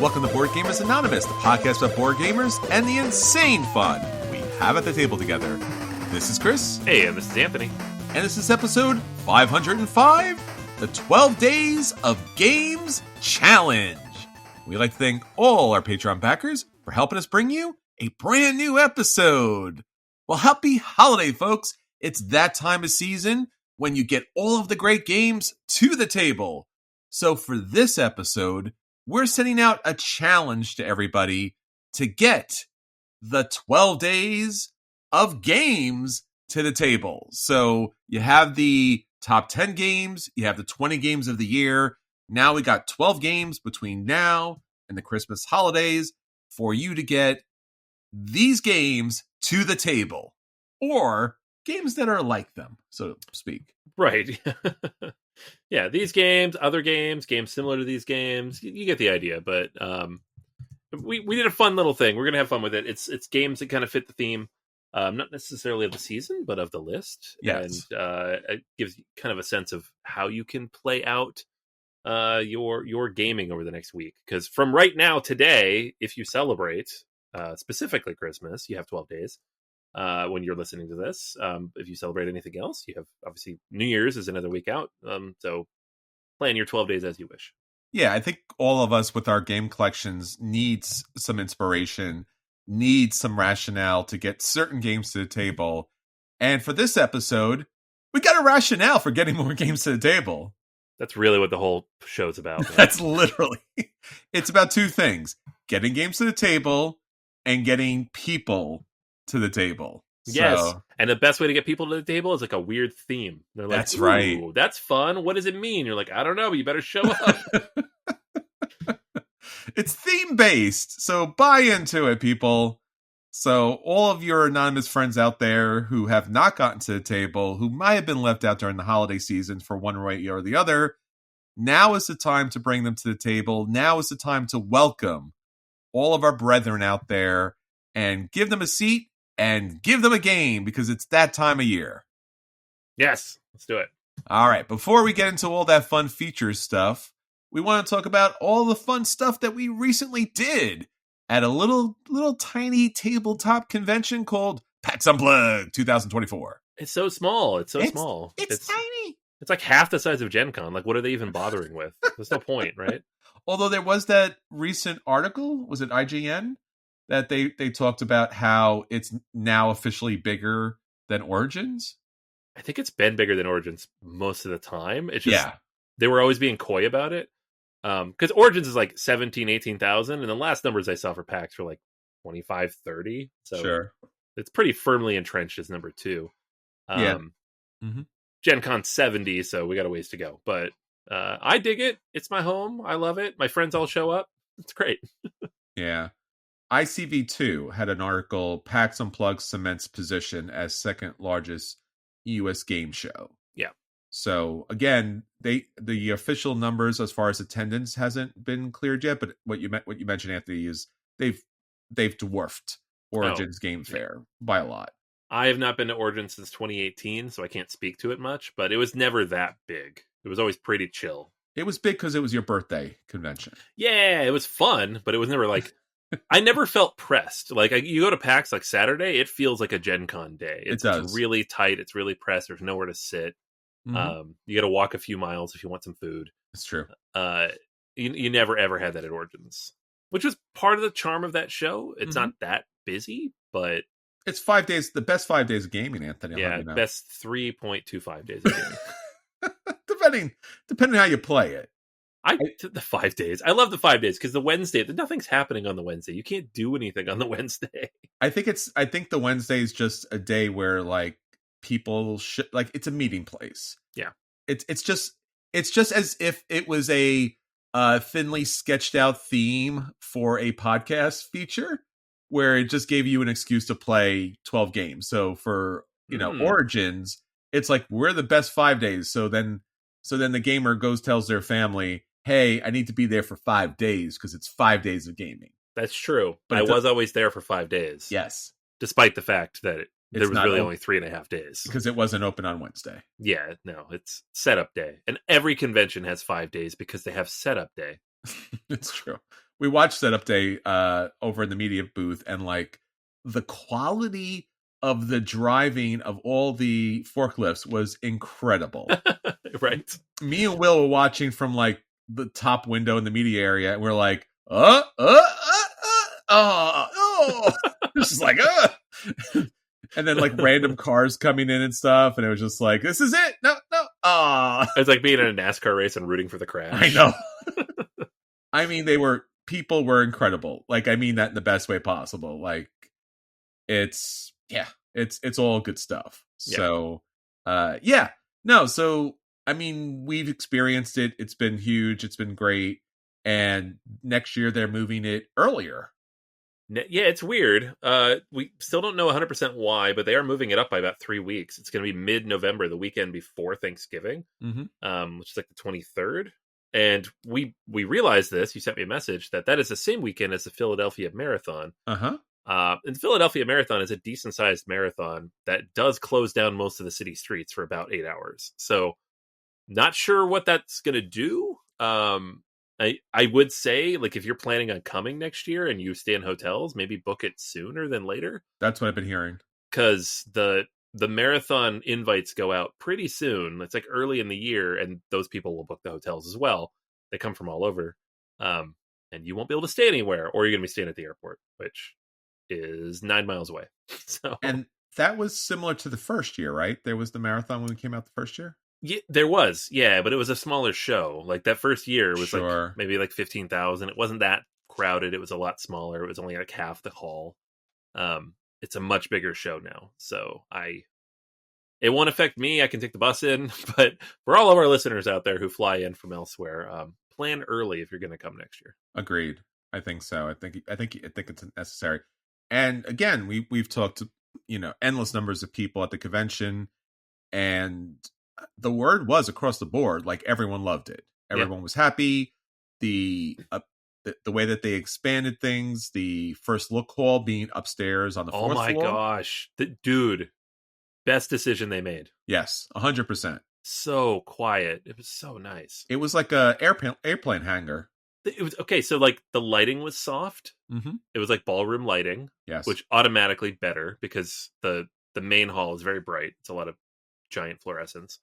Welcome to Board Gamers Anonymous, the podcast about board gamers and the insane fun we have at the table together. This is Chris. Hey, and this is Anthony. And this is episode 505, the 12 Days of Games Challenge. We'd like to thank all our Patreon backers for helping us bring you a brand new episode. Well, happy holiday, folks. It's that time of season when you get all of the great games to the table. So for this episode, we're sending out a challenge to everybody to get the 12 days of games to the table. So you have the top 10 games, you have the 20 games of the year. Now we got 12 games between now and the Christmas holidays for you to get these games to the table, or games that are like them, so to speak. Right. Yeah, these games, other games, games similar to these games, you get the idea. But we did a fun little thing. We're going to have fun with it. It's games that kind of fit the theme, not necessarily of the season, but of the list. Yes. And it gives you kind of a sense of how you can play out your gaming over the next week. Because from right now, today, if you celebrate specifically Christmas, you have 12 days. When you're listening to this, if you celebrate anything else, you have obviously New Year's is another week out. So plan your 12 days as you wish. Yeah, I think all of us with our game collections needs some inspiration, needs some rationale to get certain games to the table. And for this episode, we got a rationale for getting more games to the table. That's really what the whole show's about. Right? That's literally, it's about two things: getting games to the table and getting people to the table. Yes. So, And the best way to get people to the table is like a weird theme. They're like, that's right. That's fun. What does it mean? You're like, I don't know, but you better show up. It's theme based, so buy into it, people. So all of your anonymous friends out there who have not gotten to the table, who might have been left out during the holiday season for one way or the other, now is the time to bring them to the table. Now is the time to welcome all of our brethren out there and give them a seat and give them a game, because it's that time of year. Yes, let's do it. All right, before we get into all that fun features stuff, we want to talk about all the fun stuff that we recently did at a little tiny tabletop convention called PAX Unplugged 2024. It's so small. It's small. It's tiny. It's like half the size of Gen Con. Like, what are they even bothering with? There's no point, right? Although there was that recent article, was it IGN, that they talked about how it's now officially bigger than Origins? I think it's been bigger than Origins most of the time. It's just, yeah. They were always being coy about it. Because Origins is like 17, 18,000. And the last numbers I saw for PAX were like 25, 30. So sure. It's pretty firmly entrenched as number 2. Yeah. Mm-hmm. Gen Con 70, so we got a ways to go. But I dig it. It's my home. I love it. My friends all show up. It's great. Yeah. ICV2 had an article, PAX Unplugged cements position as second largest US game show. Yeah. So again, the official numbers as far as attendance hasn't been cleared yet, but what you mentioned, Anthony, is they've dwarfed Origins Game Fair by a lot. I have not been to Origins since 2018, so I can't speak to it much, but it was never that big. It was always pretty chill. It was big because it was your birthday convention. Yeah, it was fun, but it was never like... I never felt pressed. Like, you go to PAX like Saturday, it feels like a Gen Con day. It does. It's really tight. It's really pressed. There's nowhere to sit. Mm-hmm. You got to walk a few miles if you want some food. It's true. You never ever had that at Origins, which was part of the charm of that show. It's not that busy, but it's 5 days. The best 5 days of gaming, Anthony. Yeah, best 3.25 days of gaming. depending how you play it. The 5 days. I love the 5 days because the Wednesday, nothing's happening on the Wednesday. You can't do anything on the Wednesday. I think the Wednesday is just a day where like people should, like, it's a meeting place. Yeah. It's just as if it was a thinly sketched out theme for a podcast feature where it just gave you an excuse to play 12 games. So for, Origins, it's like, we're the best 5 days. So then the gamer tells their family, hey, I need to be there for 5 days because it's 5 days of gaming. That's true. But I was always there for 5 days. Yes. Despite the fact that there was really only 3.5 days. Because it wasn't open on Wednesday. Yeah, no, it's setup day. And every convention has 5 days because they have setup day. It's true. we watched Setup Day over in the media booth, and like the quality of the driving of all the forklifts was incredible. Right. Me and Will were watching from like the top window in the media area, and we're like, this is like, and then like random cars coming in and stuff, and it was just like, this is it. No, It's like being in a NASCAR race and rooting for the crash. I know. I mean, people were incredible. Like, I mean that in the best way possible. Like, it's all good stuff. Yeah. So, so I mean, we've experienced it. It's been huge. It's been great. And next year they're moving it earlier. Yeah, it's weird. We still don't know 100% why, but they are moving it up by about 3 weeks. It's going to be mid-November, the weekend before Thanksgiving, which is like the 23rd. And we realized this. You sent me a message that is the same weekend as the Philadelphia Marathon. And the Philadelphia Marathon is a decent-sized marathon that does close down most of the city streets for about 8 hours. So, not sure what that's going to do. I would say, like, if you're planning on coming next year and you stay in hotels, maybe book it sooner than later. That's what I've been hearing. Because the marathon invites go out pretty soon. It's like early in the year, and those people will book the hotels as well. They come from all over. And you won't be able to stay anywhere, or you're going to be staying at the airport, which is 9 miles away. So, and that was similar to the first year, right? There was the marathon when we came out the first year? Yeah, there was, but it was a smaller show. Like that first year was like maybe like 15,000. It wasn't that crowded. It was a lot smaller. It was only like half the hall. It's a much bigger show now. So it won't affect me. I can take the bus in, but for all of our listeners out there who fly in from elsewhere, plan early if you're going to come next year. Agreed. I think so. I think it's necessary. And again, we've talked to, endless numbers of people at the convention, and the word was across the board, like everyone loved it. Everyone was happy. The way that they expanded things, the first look hall being upstairs on the fourth floor. Oh my gosh. Dude, best decision they made. Yes, 100%. So quiet. It was so nice. It was like a airplane hangar. It was okay. So like the lighting was soft. It was like ballroom lighting. Yes. Which automatically better because the main hall is very bright. It's a lot of giant fluorescence.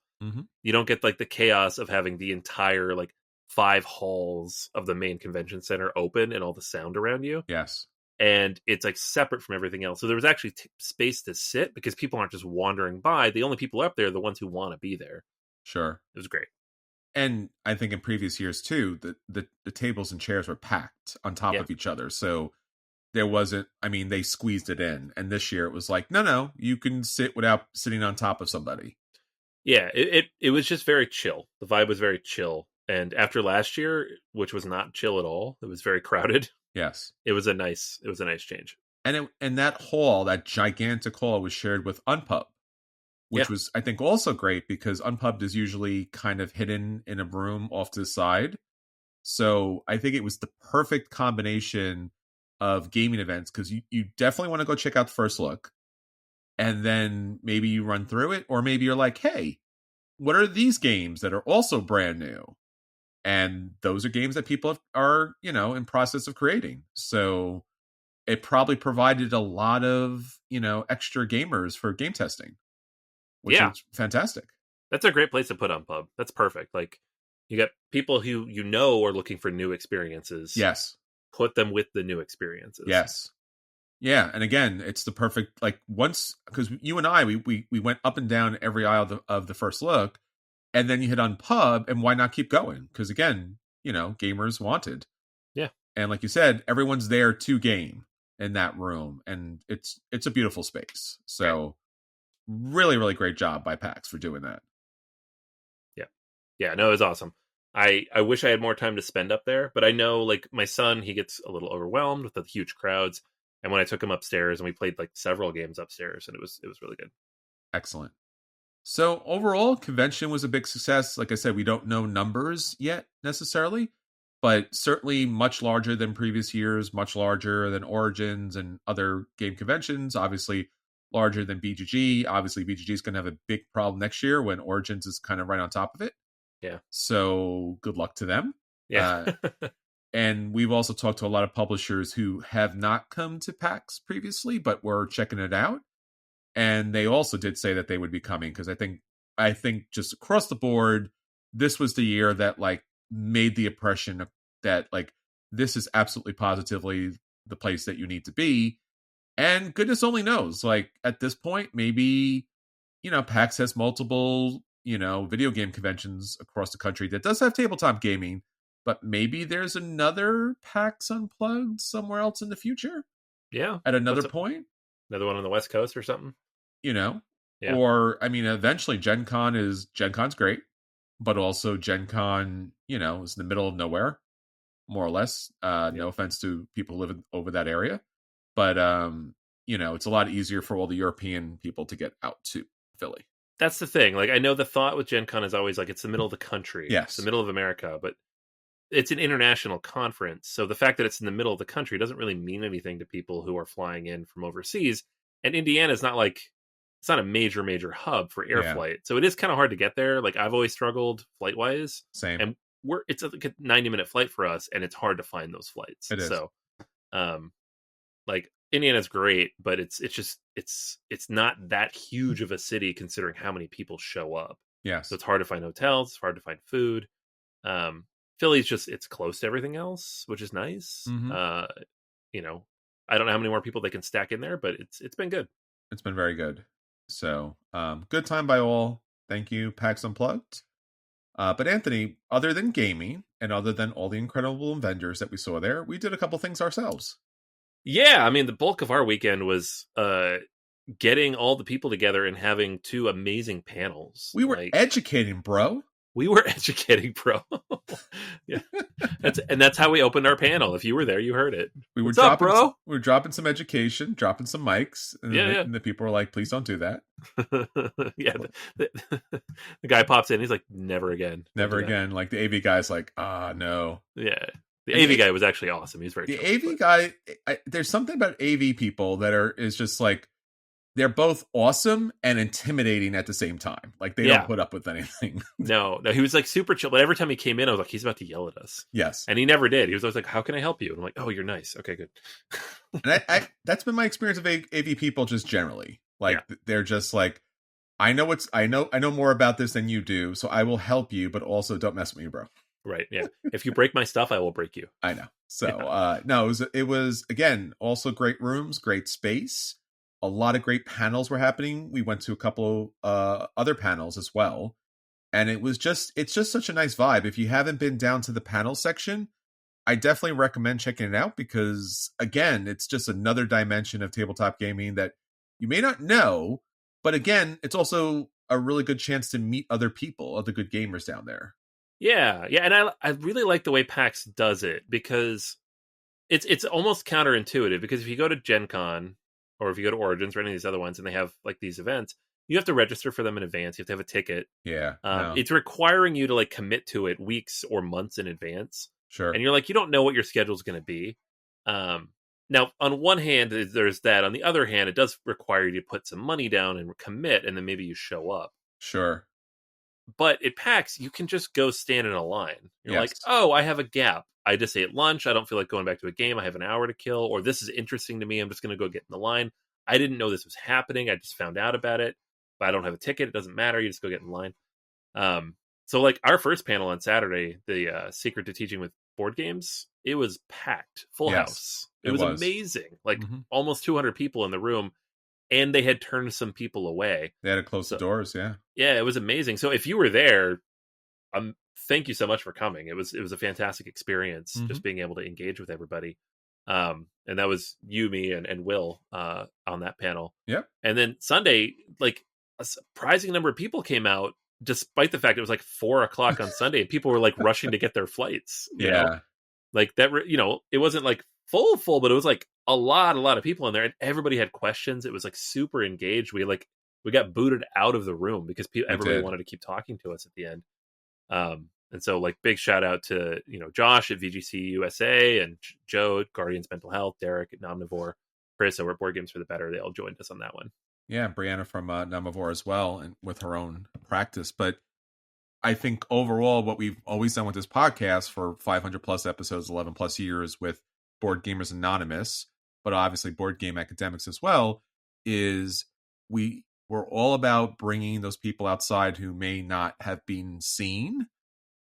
You don't get like the chaos of having the entire like 5 halls of the main convention center open and all the sound around you. Yes. And it's like separate from everything else. So there was actually space to sit because people aren't just wandering by. The only people up there are the ones who want to be there. Sure. It was great. And I think in previous years too, the tables and chairs were packed on top of each other. So there wasn't, they squeezed it in. And this year it was like, no, you can sit without sitting on top of somebody. Yeah, it was just very chill. The vibe was very chill. And after last year, which was not chill at all, it was very crowded. Yes. It was a nice change. And that hall, that gigantic hall, was shared with Unpub, which was, I think, also great because Unpubbed is usually kind of hidden in a room off to the side. So I think it was the perfect combination of gaming events because you definitely want to go check out the first look. And then maybe you run through it, or maybe you're like, hey, what are these games that are also brand new? And those are games that people are, in process of creating. So it probably provided a lot of, extra gamers for game testing, which is fantastic. That's a great place to put Unpub. That's perfect. Like you got people who, are looking for new experiences. Yes. Put them with the new experiences. Yes. Yeah, and again, it's the perfect once because you and I we went up and down every aisle of the first look, and then you hit on pub, and why not keep going? Because again, gamers wanted. Yeah, and like you said, everyone's there to game in that room, and it's a beautiful space. So, really, really great job by PAX for doing that. Yeah, no, it was awesome. I wish I had more time to spend up there, but I know like my son, he gets a little overwhelmed with the huge crowds. And when I took him upstairs and we played like several games upstairs and it was really good. Excellent. So overall, convention was a big success. Like I said, we don't know numbers yet necessarily, but certainly much larger than previous years, much larger than Origins and other game conventions, obviously larger than BGG. Obviously, BGG is going to have a big problem next year when Origins is kind of right on top of it. Yeah. So good luck to them. Yeah. And we've also talked to a lot of publishers who have not come to PAX previously, but were checking it out. And they also did say that they would be coming because I think just across the board, this was the year that like made the impression that like this is absolutely positively the place that you need to be. And goodness only knows, like at this point, maybe, PAX has multiple, video game conventions across the country that does have tabletop gaming, but maybe there's another PAX Unplugged somewhere else in the future. Yeah. At another point. Another one on the West Coast or something. Yeah. Or, eventually Gen Con's great, but also Gen Con, is in the middle of nowhere, more or less. No offense to people living over that area. But, it's a lot easier for all the European people to get out to Philly. That's the thing. Like, I know the thought with Gen Con is always like, it's the middle of the country. Yes. It's the middle of America, but it's an international conference. So the fact that it's in the middle of the country doesn't really mean anything to people who are flying in from overseas. And Indiana is not like, it's not a major hub for air flight. So it is kind of hard to get there. Like I've always struggled flight wise. Same. And it's like a 90-minute flight for us, and it's hard to find those flights. It is. So, like Indiana's great, but it's not that huge of a city considering how many people show up. Yes. So it's hard to find hotels. It's hard to find food. Philly's it's close to everything else, which is nice. Mm-hmm. I don't know how many more people they can stack in there, but it's been good. It's been very good. So, good time by all. Thank you, PAX Unplugged. But Anthony, other than gaming and other than all the incredible vendors that we saw there, we did a couple things ourselves. Yeah, I mean, the bulk of our weekend was getting all the people together and having 2 amazing panels. We were educating, bro. We were educating, bro. Yeah, that's how we opened our panel. If you were there, you heard it. We were What's up, bro? We were dropping some education, dropping some mics, and and the people were like, "Please don't do that." Yeah, the guy pops in. He's like, "Never again, never again." Like the AV guy's like, no." Yeah, the AV guy was actually awesome. He's very AV guy. There's something about AV people that is just like. They're both awesome and intimidating at the same time. Like they don't put up with anything. No, he was like super chill. But every time he came in, I was like, he's about to yell at us. Yes. And he never did. He was always like, how can I help you? And I'm like, oh, you're nice. Okay, good. And that's been my experience of AV people just generally. Like they're just like, I know more about this than you do. So I will help you, but also don't mess with me, bro. Right. Yeah. If you break my stuff, I will break you. I know. So no, it was again, also great rooms, great space. A lot of great panels were happening. We went to a couple other panels as well. And it's just such a nice vibe. If you haven't been down to the panel section, I definitely recommend checking it out because, again, it's just another dimension of tabletop gaming that you may not know. But again, it's also a really good chance to meet other people, other good gamers down there. Yeah. Yeah. And I really like the way PAX does it because it's almost counterintuitive because if you go to Gen Con, or if you go to Origins or any of these other ones and they have like these events, you have to register for them in advance. You have to have a ticket. Yeah. It's requiring you to like commit to it weeks or months in advance. Sure. And you're like, you don't know what your schedule is going to be. Now, on one hand, there's that. On the other hand, it does require you to put some money down and commit, and then maybe you show up. Sure. But at PAX, you can just go stand in a line. You're like, oh, I have a gap. I just ate lunch. I don't feel like going back to a game. I have an hour to kill. Or this is interesting to me. I'm just going to go get in the line. I didn't know this was happening. I just found out about it. But I don't have a ticket. It doesn't matter. You just go get in line. So like our first panel on Saturday, the Secret to Teaching with Board Games, it was packed. Full house. It was amazing. Like almost 200 people in the room. And they had turned some people away. They had to close the doors, yeah. Yeah, it was amazing. So if you were there, thank you so much for coming. It was a fantastic experience, just being able to engage with everybody. And that was you, me, and Will on that panel. Yep. And then Sunday, like a surprising number of people came out, despite the fact it was like 4:00 on Sunday, and people were like rushing to get their flights. You know? Like that. It wasn't like full, but it was like a lot of people in there, and everybody had questions. It was like super engaged. We got booted out of the room because everybody wanted to keep talking to us at the end. And so like big shout out to, Josh at VGC USA and Joe at Guardians Mental Health, Derek at Nomnivore, Chris over at Board Games for the Better. They all joined us on that one. Yeah. Brianna from Nomnivore as well, and with her own practice. But I think overall, what we've always done with this podcast for 500 plus episodes, 11 plus years with Board Gamers Anonymous, but obviously Board Game Academics as well, is we're all about bringing those people outside who may not have been seen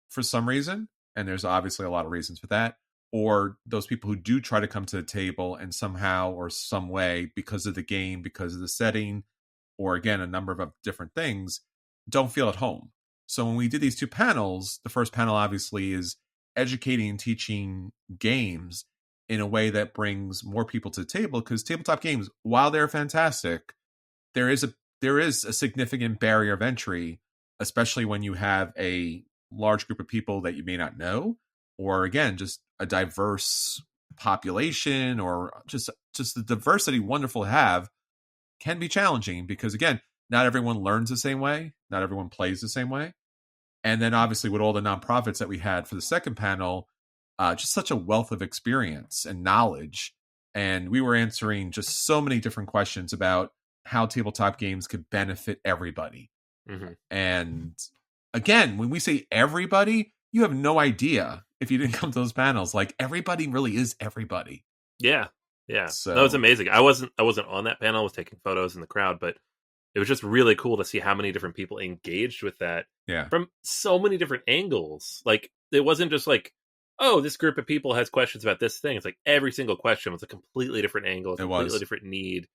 for some reason. And there's obviously a lot of reasons for that. Or those people who do try to come to the table and somehow or some way, because of the game, because of the setting, or again, a number of different things, don't feel at home. So when we did these two panels, the first panel obviously is educating and teaching games in a way that brings more people to the table, because tabletop games, while they're fantastic, there is a significant barrier of entry, especially when you have a large group of people that you may not know, or again, just a diverse population, or just the diversity wonderful to have, can be challenging because, again, not everyone learns the same way, not everyone plays the same way. And then obviously with all the nonprofits that we had for the second panel, just such a wealth of experience and knowledge. And we were answering just so many different questions about how tabletop games could benefit everybody. Mm-hmm. And again, when we say everybody, you have no idea if you didn't come to those panels. Like, everybody really is everybody. Yeah. So that was amazing. I wasn't on that panel. I was taking photos in the crowd, but it was just really cool to see how many different people engaged with that. Yeah. From so many different angles. Like, it wasn't just like, oh, this group of people has questions about this thing. It's like every single question was a completely different angle, a completely different need.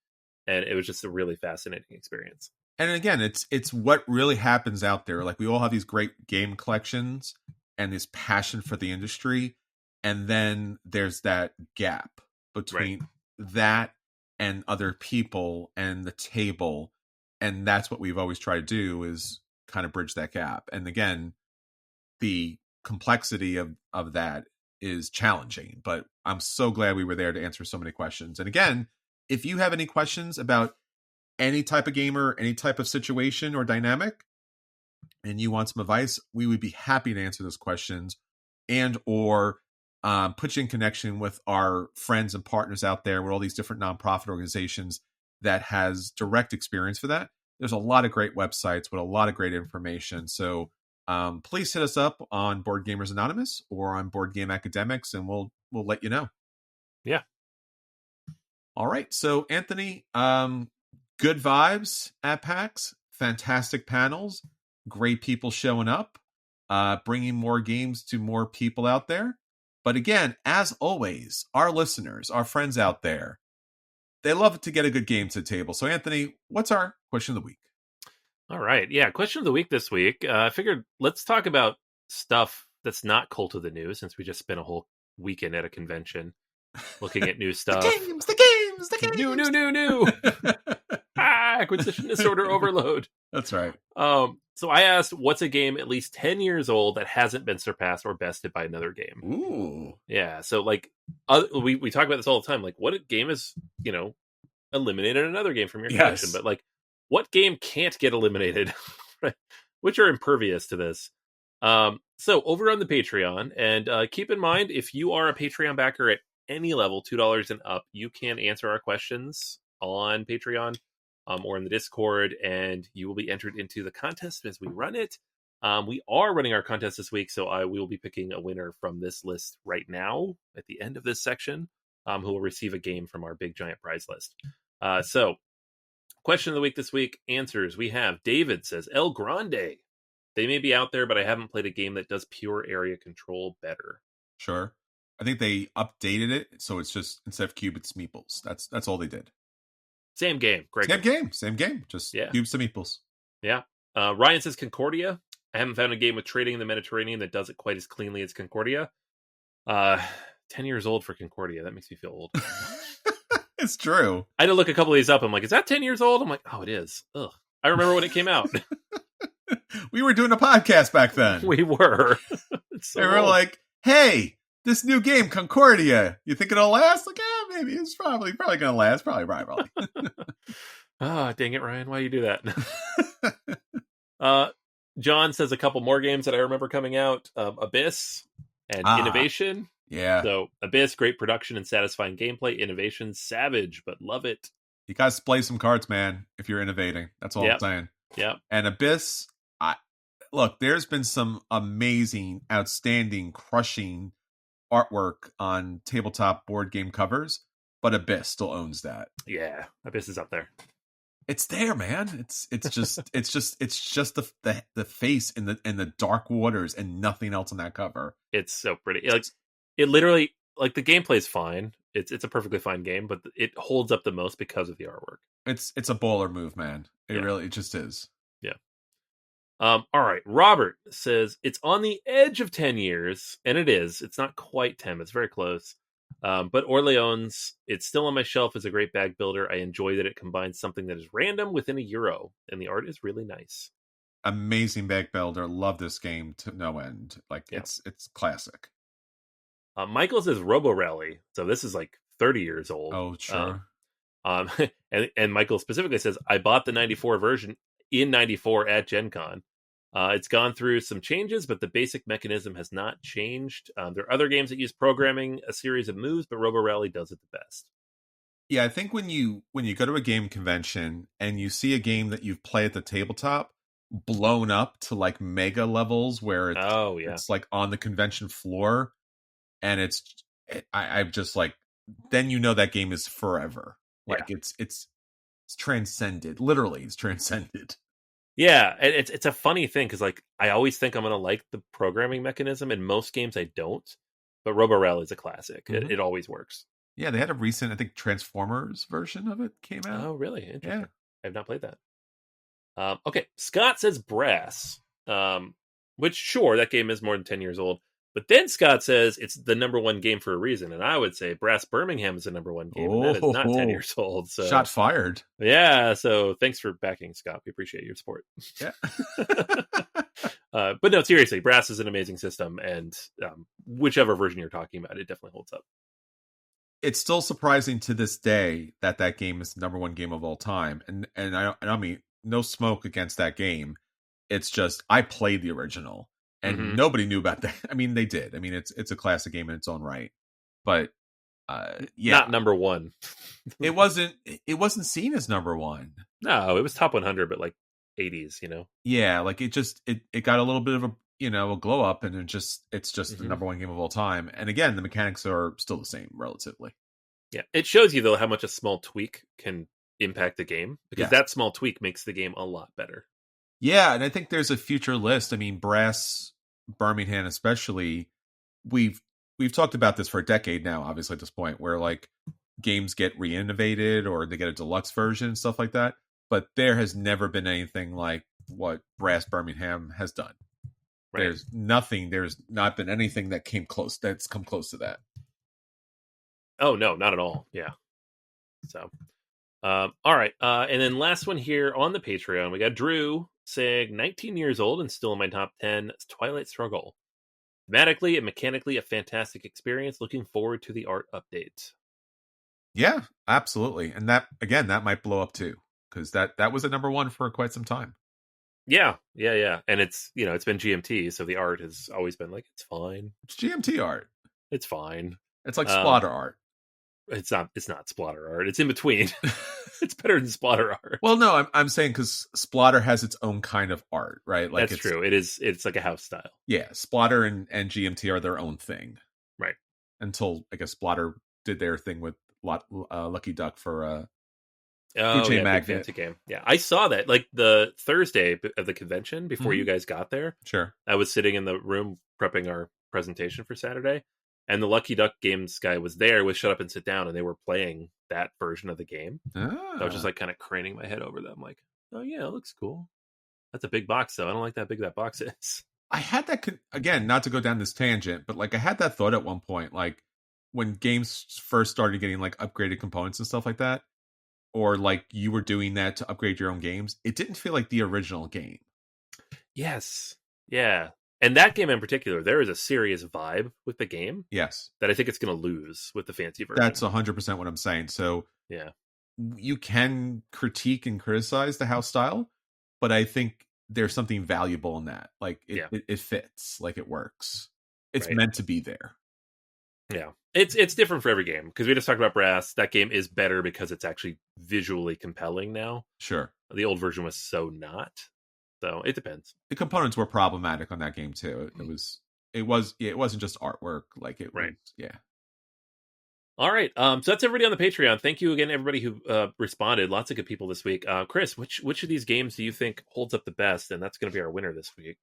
And it was just a really fascinating experience. And again, it's what really happens out there. Like, we all have these great game collections and this passion for the industry. And then there's that gap between that and other people and the table. And that's what we've always tried to do, is kind of bridge that gap. And again, the complexity of that is challenging, but I'm so glad we were there to answer so many questions. And again, if you have any questions about any type of gamer, any type of situation or dynamic, and you want some advice, we would be happy to answer those questions and or put you in connection with our friends and partners out there with all these different nonprofit organizations that has direct experience for that. There's a lot of great websites with a lot of great information. So please hit us up on Board Gamers Anonymous or on Board Game Academics, and we'll let you know. Yeah. All right. So Anthony, good vibes at PAX, fantastic panels, great people showing up, bringing more games to more people out there. But again, as always, our listeners, our friends out there, they love to get a good game to the table. So Anthony, what's our question of the week? All right. Yeah. Question of the week this week. I figured let's talk about stuff that's not Cult of the New, since we just spent a whole weekend at a convention looking at new stuff. The games. New. Acquisition disorder overload. That's right. So I asked, what's a game at least 10 years old that hasn't been surpassed or bested by another game? Ooh. Yeah. So like, we talk about this all the time. Like, what game is, eliminated another game from your collection? But like, what game can't get eliminated? Right? Which are impervious to this. So over on the Patreon, and keep in mind, if you are a Patreon backer at any level, $2 and up, you can answer our questions on Patreon or in the Discord, and you will be entered into the contest as we run it. We are running our contest this week, so we will be picking a winner from this list right now at the end of this section, who will receive a game from our big giant prize list. So question of the week this week, answers. We have David says, El Grande. They may be out there, but I haven't played a game that does pure area control better. Sure. I think they updated it, so it's just, instead of cube, it's meeples. That's all they did. Same game. Great. Same game. Just cubes to meeples. Yeah. Ryan says Concordia. I haven't found a game with trading in the Mediterranean that does it quite as cleanly as Concordia. 10 years old for Concordia. That makes me feel old. It's true. I had to look a couple of these up. I'm like, is that 10 years old? I'm like, oh, it is. Ugh. I remember when it came out. We were doing a podcast back then. We were. So they were old. Like, hey, this new game, Concordia, you think it'll last? Like, maybe it's probably going to last. Probably. Dang it, Ryan. Why you do that? John says a couple more games that I remember coming out. Abyss and Innovation. Yeah. So Abyss, great production and satisfying gameplay. Innovation, savage, but love it. You guys play some cards, man, if you're innovating. That's all I'm saying. Yeah. And Abyss, Look, there's been some amazing, outstanding, crushing artwork on tabletop board game covers, but Abyss still owns that. Yeah, Abyss is up there. It's there, man. It's just the face in the dark waters and nothing else on that cover. It's so pretty. Like it literally, like the gameplay is fine. It's a perfectly fine game, but it holds up the most because of the artwork. It's a baller move, man. It just is. Yeah. All right. Robert says it's on the edge of 10 years, and it is. It's not quite 10. It's very close. But Orleans, it's still on my shelf as a great bag builder. I enjoy that it combines something that is random within a euro, and the art is really nice. Amazing bag builder. Love this game to no end. Like it's classic. Michael says Robo Rally, so this is like 30 years old. Oh, sure. And Michael specifically says I bought the 94 version in 94 at Gen Con. It's gone through some changes, but the basic mechanism has not changed. There are other games that use programming a series of moves, but Robo Rally does it the best. Yeah, I think when you go to a game convention and you see a game that you've played at the tabletop blown up to like mega levels where it's like on the convention floor, and I'm just like, then you know that game is forever. Like it's transcended. Literally, it's transcended. Yeah, and it's a funny thing because like I always think I'm gonna like the programming mechanism. In most games, I don't. But Robo Rally is a classic. Mm-hmm. It always works. Yeah, they had a recent, I think, Transformers version of it came out. Oh, really? Interesting. Yeah. I have not played that. Okay, Scott says Brass, which sure that game is more than 10 years old. But then Scott says it's the number one game for a reason, and I would say Brass Birmingham is the number one game, and that is not 10 years old. So shot fired. Yeah, so thanks for backing, Scott. We appreciate your support. Yeah. But no, seriously, Brass is an amazing system, and whichever version you're talking about, it definitely holds up. It's still surprising to this day that game is the number one game of all time, and I mean no smoke against that game. It's just I played the original. And nobody knew about that. I mean, they did. I mean, it's a classic game in its own right. But not number one. It wasn't seen as number one. No, it was top 100, but like 80s, you know. Yeah, like it got a little bit of a glow up, and it's just the number one game of all time. And again, the mechanics are still the same relatively. Yeah, it shows you though how much a small tweak can impact the game, because that small tweak makes the game a lot better. Yeah, and I think there's a future list. I mean, Brass Birmingham especially, we've talked about this for a decade now, obviously at this point, where like games get re-innovated or they get a deluxe version and stuff like that, but there has never been anything like what Brass Birmingham has done. Right. There's not been anything that's come close to that. Oh no, not at all. Yeah. So all right, and then last one here on the Patreon, we got Drew saying 19 years old and still in my top 10, Twilight Struggle. Thematically and mechanically a fantastic experience. Looking forward to the art update. Yeah, absolutely. And that might blow up too, because that was a number one for quite some time. Yeah. And it's it's been GMT, so the art has always been like, it's fine. It's GMT art. It's fine. It's like splatter art. It's not splatter art. It's in between. It's better than splatter art. Well, no, I'm saying because splatter has its own kind of art, right? Like that's true. It's like a house style. Yeah, splatter and GMT are their own thing, right? Until I guess splatter did their thing with Lucky Duck for Big fancy game. Yeah, I saw that like the Thursday of the convention before you guys got there. Sure, I was sitting in the room prepping our presentation for Saturday. And the Lucky Duck Games guy was there with Shut Up and Sit Down, and they were playing that version of the game. I was just like kind of craning my head over them, like, oh yeah, it looks cool. That's a big box, though. I don't like how big that box is. I had that, again, not to go down this tangent, but like I had that thought at one point, like when games first started getting like upgraded components and stuff like that, or like you were doing that to upgrade your own games, it didn't feel like the original game. Yes. Yeah. And that game in particular, there is a serious vibe with the game. Yes. That I think it's going to lose with the fancy version. That's 100% what I'm saying. So yeah, you can critique and criticize the house style, but I think there's something valuable in that. Like it fits, like it works. It's meant to be there. Yeah. It's different for every game, because we just talked about Brass. That game is better because it's actually visually compelling now. Sure. The old version was so not. So it depends. The components were problematic on that game too. It wasn't just artwork. Like it was, Right. yeah. All right. So that's everybody on the Patreon. Thank you again, everybody who responded. Lots of good people this week. Chris, which of these games do you think holds up the best? And that's going to be our winner this week.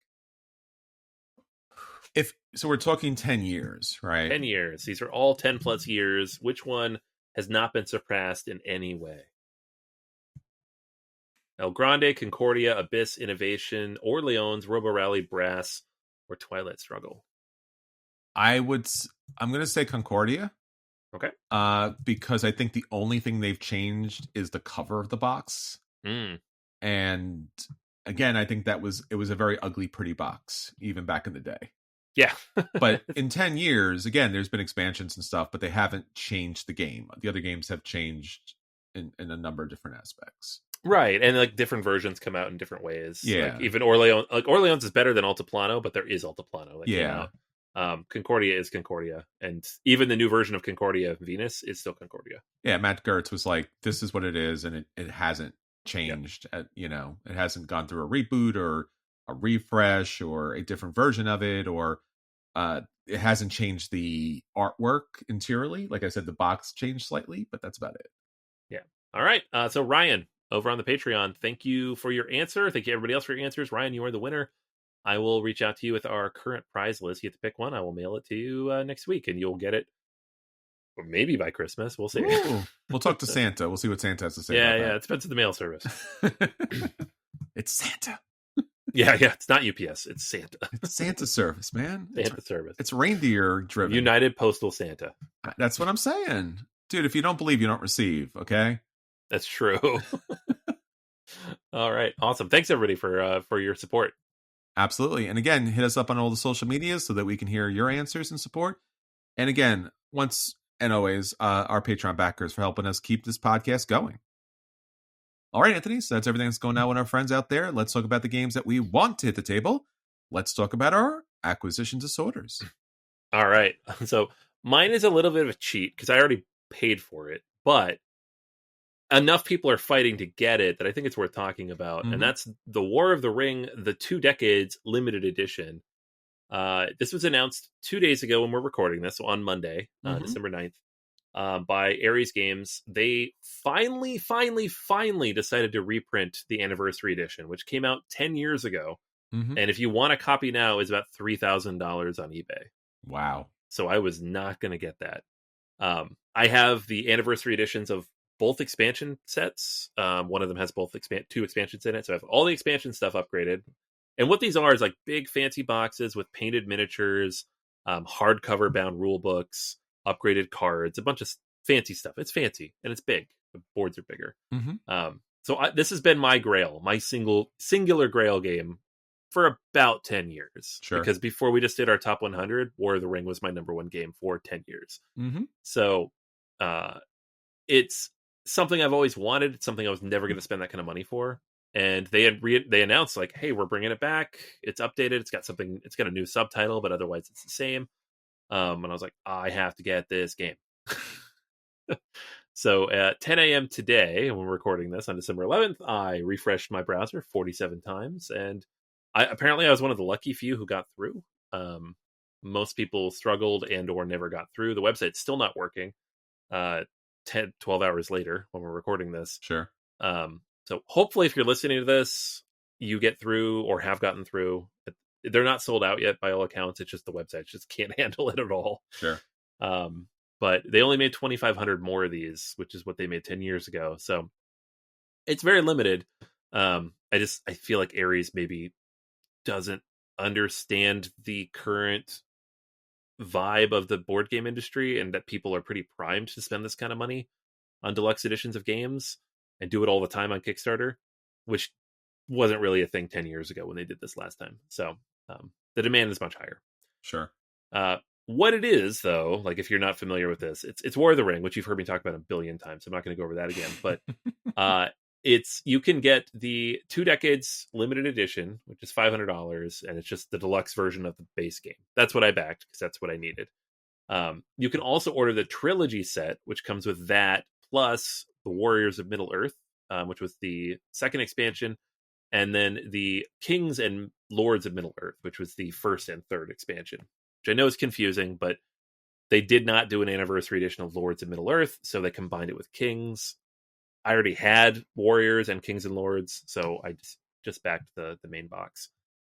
So we're talking 10 years, right? 10 years. These are all 10 plus years. Which one has not been surpassed in any way? El Grande, Concordia, Abyss, Innovation, Orleans, Robo Rally, Brass, or Twilight Struggle. I'm going to say Concordia. Okay. Because I think the only thing they've changed is the cover of the box. And again, I think it was a very ugly, pretty box, even back in the day. Yeah. But in 10 years, again, there's been expansions and stuff, but they haven't changed the game. The other games have changed in a number of different aspects. Right. And like different versions come out in different ways. Yeah. Like even Orleans is better than Altiplano, but there is Altiplano that came Yeah. out. Concordia is Concordia. And even the new version of Concordia, Venus, is still Concordia. Yeah, Matt Gertz was like, this is what it is, and it hasn't changed. Yep. It hasn't gone through a reboot or a refresh or a different version of it, or it hasn't changed the artwork interiorly. Like I said, the box changed slightly, but that's about it. Yeah. All right. So Ryan, over on the Patreon, thank you for your answer. Thank you everybody else for your answers. Ryan, you are the winner. I will reach out to you with our current prize list. You get to pick one. I will mail it to you next week, and you'll get it, or maybe by Christmas. We'll see. Ooh, we'll talk to Santa. We'll see what Santa has to say. Yeah. It depends on the mail service. It's Santa. Yeah. It's not UPS. It's Santa. It's Santa service, man. Santa service. It's reindeer driven. United Postal Santa. That's what I'm saying. Dude, if you don't believe, you don't receive, okay? That's true. All right. Awesome. Thanks, everybody, for your support. Absolutely. And again, hit us up on all the social medias so that we can hear your answers and support. And again, once and always, our Patreon backers for helping us keep this podcast going. All right, Anthony, so that's everything that's going on with our friends out there. Let's talk about the games that we want to hit the table. Let's talk about our acquisition disorders. All right. So mine is a little bit of a cheat because I already paid for it, but enough people are fighting to get it that I think it's worth talking about. And that's the War of the Ring, the 2 Decades limited edition. This was announced 2 days ago when we're recording this, so on Monday, December 9th, by Ares Games. They finally decided to reprint the anniversary edition, which came out 10 years ago. And if you want a copy now, it's about $3,000 on eBay. Wow. So I was not going to get that. I have the anniversary editions of both expansion sets. One of them has both 2 expansions in it. So I have all the expansion stuff upgraded. And what these are is like big fancy boxes with painted miniatures, hardcover bound rule books, upgraded cards, a bunch of fancy stuff. It's fancy and it's big. The boards are bigger. So this has been my grail, my singular grail game for about 10 years. Sure. Because before we just did our top 100, War of the Ring was my number 1 game for 10 years. So it's something I've always wanted. It's something I was never going to spend that kind of money for. And they announced like, hey, we're bringing it back. It's updated. It's got a new subtitle, but otherwise it's the same. And I was like, I have to get this game. So at 10 a.m. today, when we're recording this on December 11th, I refreshed my browser 47 times. And I was one of the lucky few who got through. Most people struggled and or never got through. The website's still not working 12 hours later when we're recording this. Sure. So hopefully if you're listening to this, you get through or have gotten through. They're not sold out yet by all accounts. It's just the website just can't handle it at all. Sure. But they only made 2,500 more of these, which is what they made 10 years ago. So it's very limited. I feel like Ares maybe doesn't understand the current vibe of the board game industry and that people are pretty primed to spend this kind of money on deluxe editions of games and do it all the time on Kickstarter, which wasn't really a thing 10 years ago when they did this last time. So the demand is much higher. Sure. What it is, though, like if you're not familiar with this, it's War of the Ring, which you've heard me talk about a billion times. I'm not going to go over that again, but you can get the 2 Decades limited edition, which is $500, and it's just the deluxe version of the base game. That's what I backed because that's what I needed. You can also order the trilogy set, which comes with that plus the Warriors of Middle Earth, which was the second expansion, and then the Kings and Lords of Middle Earth, which was the first and third expansion, which I know is confusing, but they did not do an anniversary edition of Lords of Middle Earth, so they combined it with Kings. I already had Warriors and Kings and Lords, so I just backed the main box.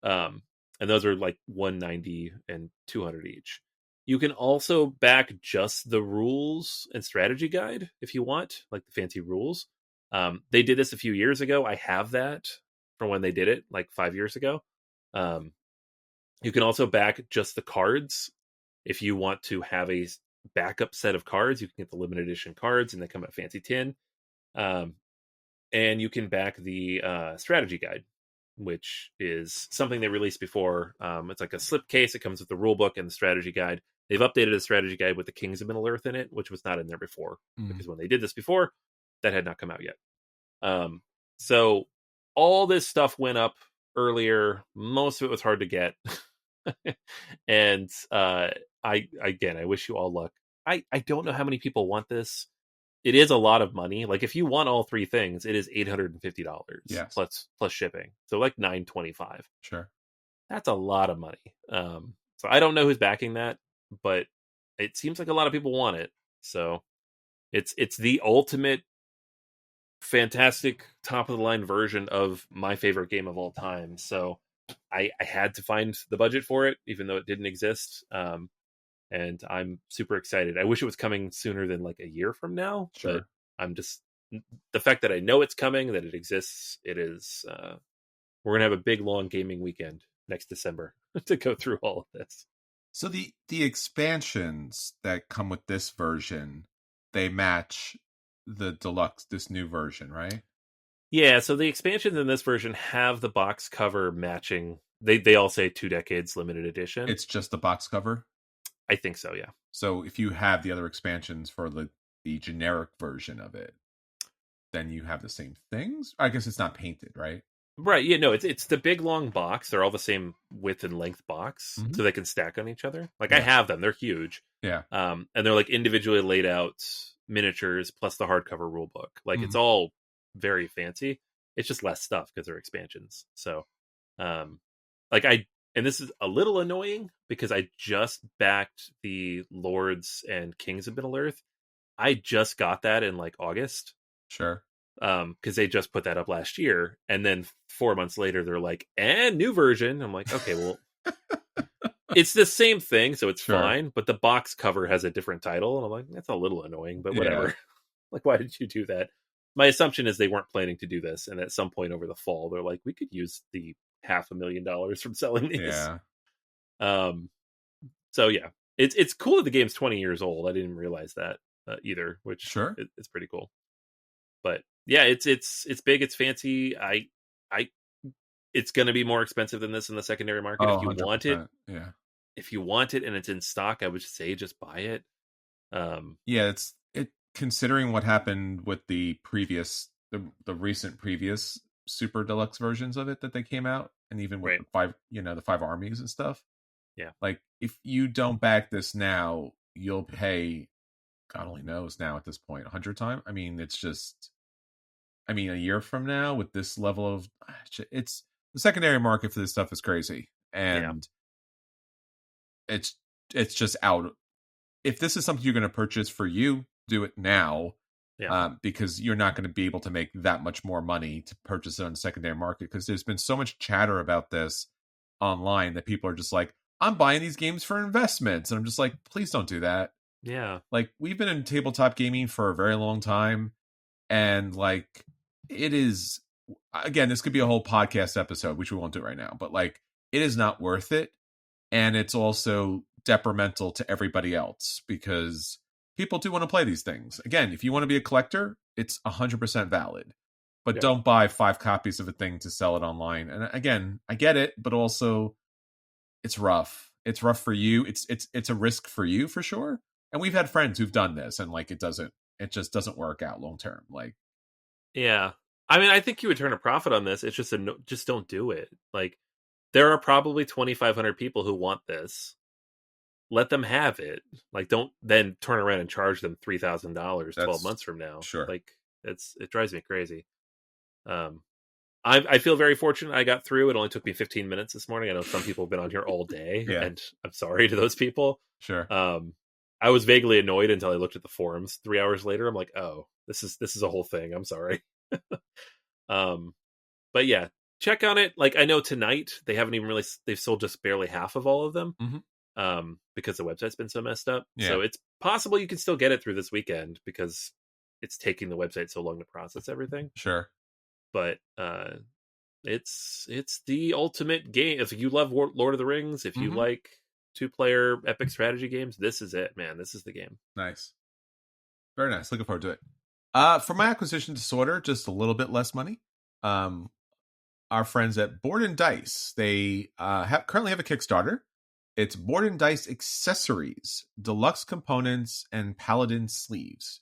And those are like $190 and $200 each. You can also back just the rules and strategy guide if you want, like the fancy rules. They did this a few years ago. I have that from when they did it, like 5 years ago. You can also back just the cards. If you want to have a backup set of cards, you can get the limited edition cards, and they come at fancy tin. And you can back the strategy guide, which is something they released before. It's like a slipcase. It comes with the rule book and the strategy guide. They've updated the strategy guide with the Kings of Middle Earth in it, which was not in there before, because when they did this before, that had not come out yet. So all this stuff went up earlier. Most of it was hard to get. And I wish you all luck. I don't know how many people want this. It is a lot of money. Like if you want all three things, it is $850 plus shipping. So like $925. Sure. That's a lot of money. So I don't know who's backing that, but it seems like a lot of people want it. So it's the ultimate fantastic top of the line version of my favorite game of all time. So I had to find the budget for it, even though it didn't exist. And I'm super excited. I wish it was coming sooner than like a year from now. Sure. But I'm just, the fact that I know it's coming, that it exists, it is, we're going to have a big, long gaming weekend next December to go through all of this. So the expansions that come with this version, they match the deluxe, this new version, right? Yeah, so the expansions in this version have the box cover matching. They all say 2 decades limited edition. It's just the box cover? I think so, yeah. So if you have the other expansions for the generic version of it, then you have the same things? I guess it's not painted, right? Right, yeah, no, it's the big long box. They're all the same width and length box, so they can stack on each other. Like I have them, they're huge. Yeah. And they're like individually laid out miniatures plus the hardcover rule book. Like it's all very fancy. It's just less stuff because they're expansions. So and this is a little annoying because I just backed the Lords and Kings of Middle Earth. I just got that in like August. Sure. Because they just put that up last year, and then 4 months later they're like, and new version. I'm like, okay, well, it's the same thing, so it's fine, but the box cover has a different title, and I'm like, that's a little annoying, but whatever. Yeah. Like, why did you do that? My assumption is they weren't planning to do this, and at some point over the fall they're like, we could use the $500,000 from selling these. So yeah, it's cool that the game's 20 years old. I didn't realize that either, which it's pretty cool. But yeah, it's big, it's fancy. It's going to be more expensive than this in the secondary market. If you 100%. Want it, if you want it and it's in stock, I would say just buy it. It's considering what happened with the recent previous super deluxe versions of it that they came out, and even with the 5 armies and stuff. Yeah, like if you don't back this now, you'll pay, God only knows now at this point, 100 times. I mean, it's just. I mean, a year from now with this level of, it's the secondary market for this stuff is crazy, and it's just out. If this is something you're going to purchase for you, do it now, because you're not going to be able to make that much more money to purchase it on the secondary market. Because there's been so much chatter about this online that people are just like, I'm buying these games for investments, and I'm just like, please don't do that. Yeah, like we've been in tabletop gaming for a very long time, and like. It is, again, this could be a whole podcast episode, which we won't do right now, but like it is not worth it. And it's also detrimental to everybody else because people do want to play these things. Again, if you want to be a collector, it's 100% valid, but don't buy 5 copies of a thing to sell it online. And again, I get it, but also it's rough. It's rough for you. It's a risk for you for sure. And we've had friends who've done this and like, it just doesn't work out long term. Like, yeah. I mean, I think you would turn a profit on this. It's just just don't do it. Like, there are probably 2,500 people who want this. Let them have it. Like, don't then turn around and charge them $3,000 12 months from now. Sure. Like, it drives me crazy. I feel very fortunate I got through. It only took me 15 minutes this morning. I know some people have been on here all day, Yeah. and I'm sorry to those people. Sure. I was vaguely annoyed until I looked at the forums 3 hours later. I'm like, oh, this is a whole thing. I'm sorry. But yeah, check on it. Like, I know tonight they haven't even really, they've sold just barely half of all of them. Because the website's been so messed up. Yeah. So it's possible you can still get it through this weekend because it's taking the website so long to process everything. Sure. But it's the ultimate game. If you love Lord of the Rings, if you like 2-player epic strategy games, this is it, man. This is the game. Nice. Very nice. Looking forward to it. For my acquisition disorder, just a little bit less money. Our friends at Board and Dice, they currently have a Kickstarter. It's Board and Dice accessories, deluxe components, and paladin sleeves.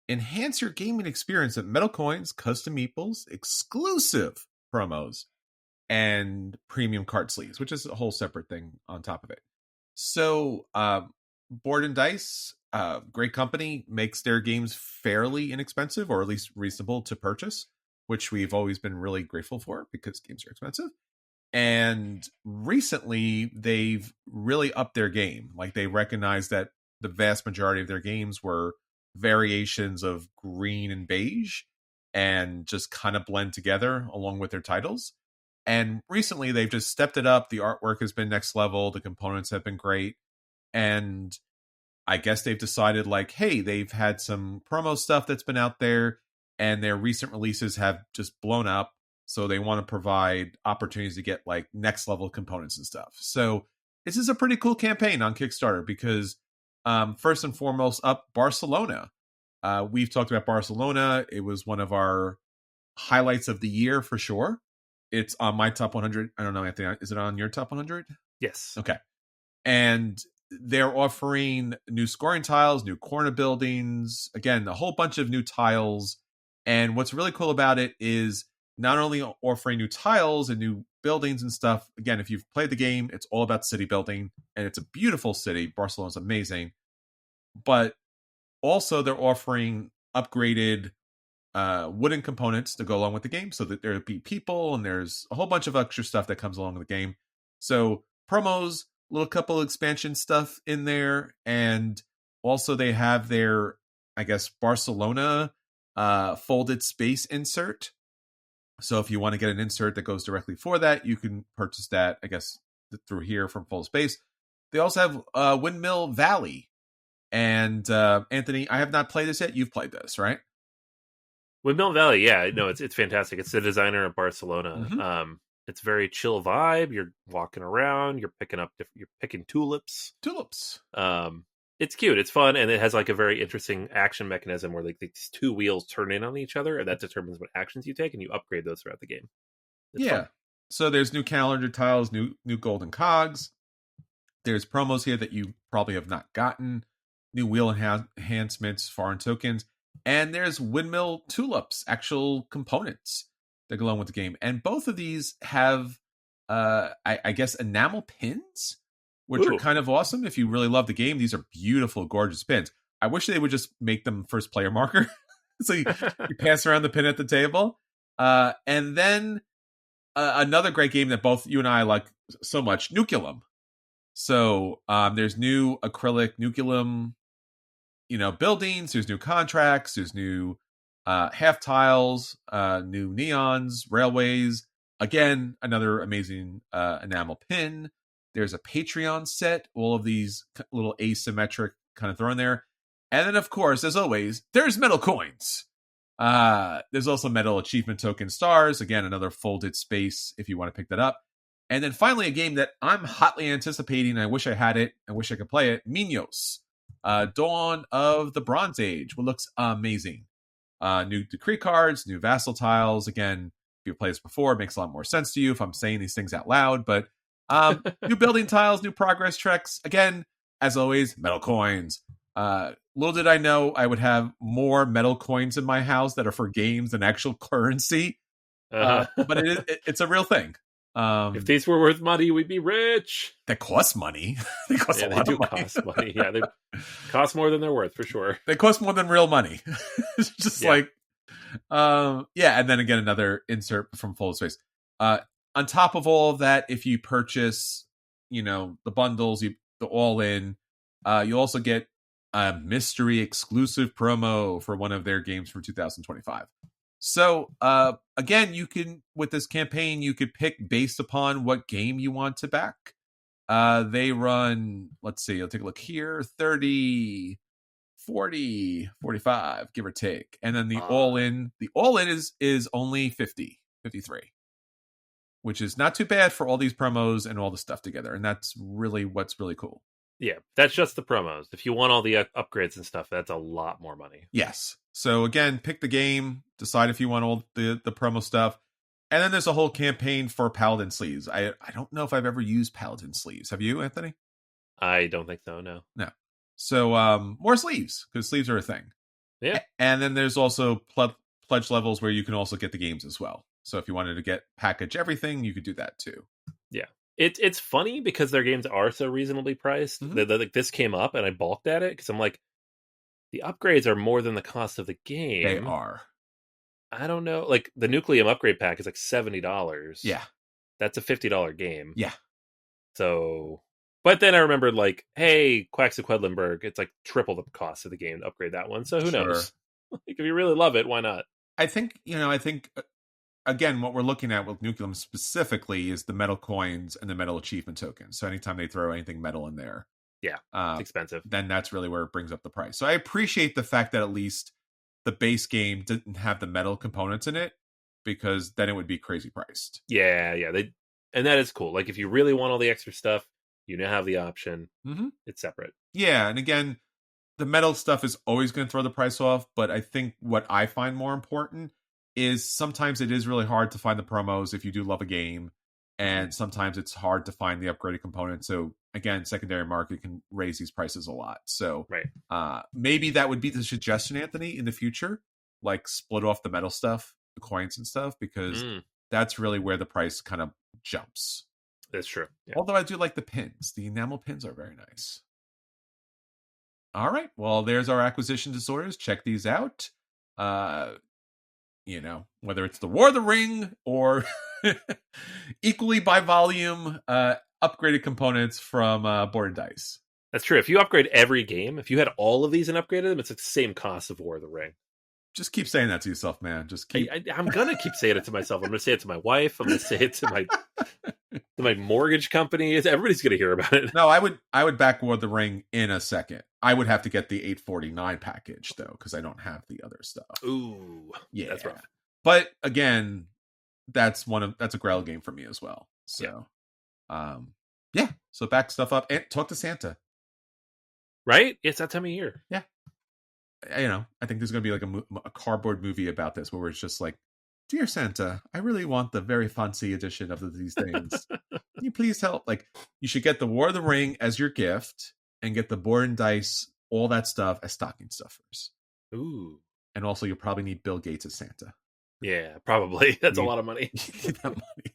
Enhance your gaming experience with metal coins, custom meeples, exclusive promos, and premium card sleeves, which is a whole separate thing on top of it. So, Board and Dice, great company, makes their games fairly inexpensive, or at least reasonable to purchase, which we've always been really grateful for because games are expensive. And recently, they've really upped their game. Like, they recognize that the vast majority of their games were variations of green and beige and just kind of blend together along with their titles. And recently, they've just stepped it up. The artwork has been next level. The components have been great. And I guess they've decided, like, hey, they've had some promo stuff that's been out there, and their recent releases have just blown up. So they want to provide opportunities to get like next level components and stuff. So this is a pretty cool campaign on Kickstarter because first and foremost, up Barcelona. We've talked about Barcelona. It was one of our highlights of the year for sure. It's on my top 100. I don't know, Anthony. Is it on your top 100? Yes. Okay. And they're offering new scoring tiles, new corner buildings. Again, a whole bunch of new tiles. And what's really cool about it is not only offering new tiles and new buildings and stuff. Again, if you've played the game, it's all about city building, and it's a beautiful city. Barcelona's amazing. But also they're offering upgraded wooden components to go along with the game so that there'll be people, and there's a whole bunch of extra stuff that comes along with the game. So promos, little couple expansion stuff in there, and also they have their, I guess, Barcelona folded space insert. So if you want to get an insert that goes directly for that, you can purchase that, I guess, through here from Full Space. They also have Windmill Valley. And Anthony, I have not played this yet. You've played this, right? Windmill Valley, yeah. No, it's fantastic. It's the designer of Barcelona. It's very chill vibe. You're walking around. You're picking tulips. It's cute. It's fun, and it has like a very interesting action mechanism where like these two wheels turn in on each other, and that determines what actions you take, and you upgrade those throughout the game. It's fun. So there's new calendar tiles, new golden cogs. There's promos here that you probably have not gotten. New wheel enhancements, foreign tokens, and there's windmill tulips, actual components that go along with the game. And both of these have, I guess, enamel pins, which are kind of awesome. If you really love the game, these are beautiful, gorgeous pins. I wish they would just make them first player marker. So you pass around the pin at the table. And then another great game that both you and I like so much, Nuculum. So there's new acrylic Nuculum, buildings. There's new contracts. There's new half tiles, new neons, railways. Again, another amazing enamel pin. There's a Patreon set, all of these little asymmetric kind of thrown there. And then, of course, as always, there's metal coins. There's also metal achievement token stars. Again, another folded space if you want to pick that up. And then finally, a game that I'm hotly anticipating. I wish I had it. I wish I could play it. Minos, Dawn of the Bronze Age, what looks amazing. New decree cards, new vassal tiles. Again, if you've played this before, it makes a lot more sense to you if I'm saying these things out loud. But new building tiles, new progress treks. Again, as always, metal coins. Little did I know I would have more metal coins in my house that are for games than actual currency. But it's a real thing. If these were worth money, we'd be rich. They cost money. They cost a lot of money. Cost money. Yeah, they cost more than they're worth for sure. They cost more than real money. It's just like, Yeah, and then again, another insert from Full Space. On top of all of that, if you purchase, the bundles, the all-in, you also get a mystery exclusive promo for one of their games for 2025. So, again, you can, with this campaign, you could pick based upon what game you want to back. They run, let's see, I'll take a look here, 30, 40, 45, give or take. And then the all-in is only 50, 53, which is not too bad for all these promos and all the stuff together. And that's really what's really cool. Yeah, that's just the promos. If you want all the upgrades and stuff, that's a lot more money. Yes. So again, pick the game, decide if you want all the promo stuff. And then there's a whole campaign for Paladin sleeves. I don't know if I've ever used Paladin sleeves. Have you, Anthony? I don't think so, no. No. So more sleeves, because sleeves are a thing. Yeah. And then there's also pledge levels where you can also get the games as well. So if you wanted to package everything, you could do that too. Yeah. It's funny because their games are so reasonably priced. Like this came up and I balked at it because I'm like, the upgrades are more than the cost of the game. They are. I don't know. Like the Nucleum upgrade pack is like $70. Yeah. That's a $50 game. Yeah. So, but then I remembered like, hey, Quacks of Quedlinburg, it's like triple the cost of the game to upgrade that one. So who knows? Like if you really love it, why not? I think, again, what we're looking at with Nucleum specifically is the metal coins and the metal achievement tokens. So anytime they throw anything metal in there, it's expensive. Then that's really where it brings up the price. So I appreciate the fact that at least the base game didn't have the metal components in it, because then it would be crazy priced. Yeah. And that is cool. Like if you really want all the extra stuff, you now have the option. It's separate. Yeah, and again, the metal stuff is always going to throw the price off, but I think what I find more important is sometimes it is really hard to find the promos if you do love a game, and sometimes it's hard to find the upgraded components. So again, secondary market can raise these prices a lot. So maybe that would be the suggestion, Anthony, in the future, like split off the metal stuff, the coins and stuff, because that's really where the price kind of jumps. That's true. Yeah. Although I do like the pins. The enamel pins are very nice. All right. Well, there's our acquisition disorders. Check these out. Whether it's the War of the Ring or equally by volume, upgraded components from Board and Dice. That's true. If you upgrade every game, if you had all of these and upgraded them, it's the same cost of War of the Ring. Just keep saying that to yourself, man. Just keep. I'm gonna keep saying it to myself. I'm gonna say it to my wife. I'm gonna say it to my mortgage company. Everybody's gonna hear about it. No, I would back War of the Ring in a second. I would have to get the $849 package though, because I don't have the other stuff. Ooh, yeah, that's rough. But again, that's a Grail game for me as well. So, so back stuff up and talk to Santa. Right? It's that time of year. Yeah. I think there's going to be like a cardboard movie about this where it's just like, dear Santa, I really want the very fancy edition of these things. Can you please help? Like, you should get the War of the Ring as your gift and get the Board and Dice, all that stuff as stocking stuffers. Ooh. And also you'll probably need Bill Gates as Santa. Yeah, probably. That's a lot of money. That money.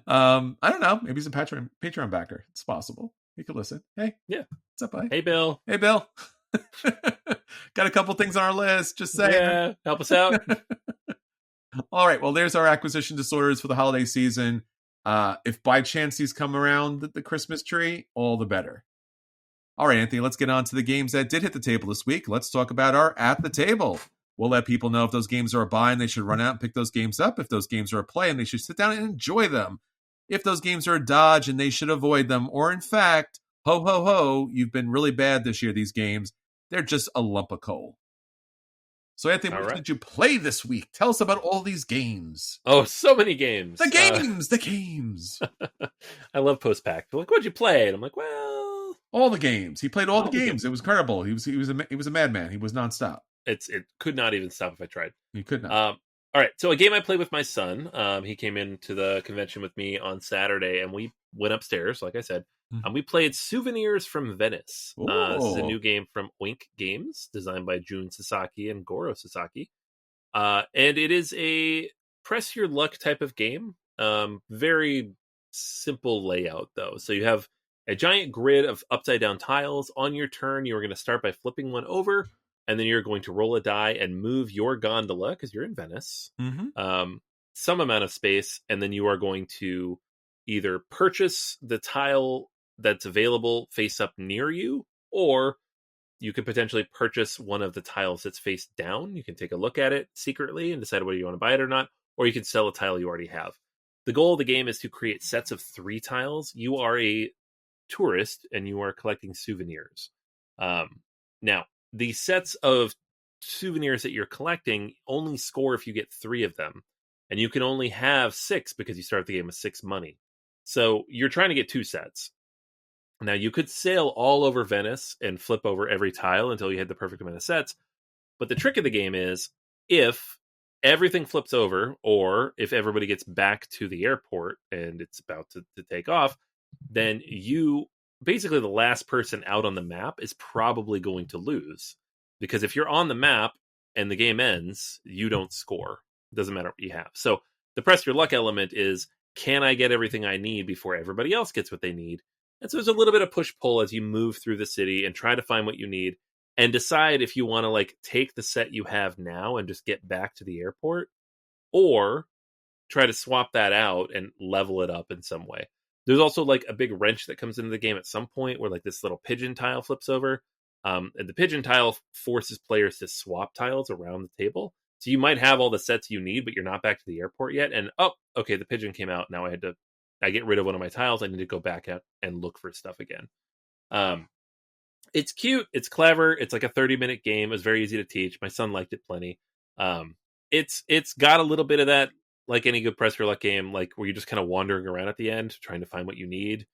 I don't know. Maybe he's a Patreon backer. It's possible. He could listen. Hey. Yeah. What's up, buddy? Hey, Bill. Hey, Bill. Got a couple things on our list. Just saying. Yeah, help us out. All right. Well, there's our acquisition disorders for the holiday season. If by chance these come around the Christmas tree, all the better. All right, Anthony, let's get on to the games that did hit the table this week. Let's talk about our At the Table. We'll let people know if those games are a buy and they should run out and pick those games up. If those games are a play and they should sit down and enjoy them. If those games are a dodge and they should avoid them. Or in fact, ho, ho, ho, you've been really bad this year, these games. They're just a lump of coal. So, Anthony, what did you play this week? Tell us about all these games. Oh, so many games. The games. I love post-pack. They're like, what'd you play? And I'm like, well... all the games. He played all the games. It was incredible. He was a madman. He was nonstop. It could not even stop if I tried. You could not. All right. So a game I played with my son. He came into the convention with me on Saturday, and we went upstairs, like I said. And we played Souvenirs from Venice. This is a new game from Oink Games, designed by Jun Sasaki and Goro Sasaki. And it is a press your luck type of game. Very simple layout, though. So you have a giant grid of upside down tiles. On your turn, you are going to start by flipping one over. and then you're going to roll a die and move your gondola, because you're in Venice, Mm-hmm. some amount of space, and then you are going to either purchase the tile that's available face up near you, or you could potentially purchase one of the tiles that's face down. You can take a look at it secretly and decide whether you want to buy it or not, or you can sell a tile you already have. The goal of the game is to create sets of 3 tiles. You are a tourist and you are collecting souvenirs. Now, the sets of souvenirs that you're collecting only score if you get 3 of them, and you can only have 6 because you start the game with 6 money. So you're trying to get 2 sets. Now, you could sail all over Venice and flip over every tile until you had the perfect amount of sets. But the trick of the game is, if everything flips over, or if everybody gets back to the airport and it's about to take off, then you, basically the last person out on the map, is probably going to lose. Because if you're on the map and the game ends, you don't score. It doesn't matter what you have. So the press your luck element is, can I get everything I need before everybody else gets what they need? And so there's a little bit of push-pull as you move through the city and try to find what you need and decide if you want to like take the set you have now and just get back to the airport, or try to swap that out and level it up in some way. There's also like a big wrench that comes into the game at some point where like this little pigeon tile flips over. And the pigeon tile forces players to swap tiles around the table. So you might have all the sets you need, but you're not back to the airport yet. And okay, the pigeon came out. Now I get rid of one of my tiles. I need to go back out and look for stuff again. It's cute. It's clever. It's like a 30-minute game. It was very easy to teach. My son liked it plenty. It's got a little bit of that, like any good press your luck game, like where you're just kind of wandering around at the end, trying to find what you need.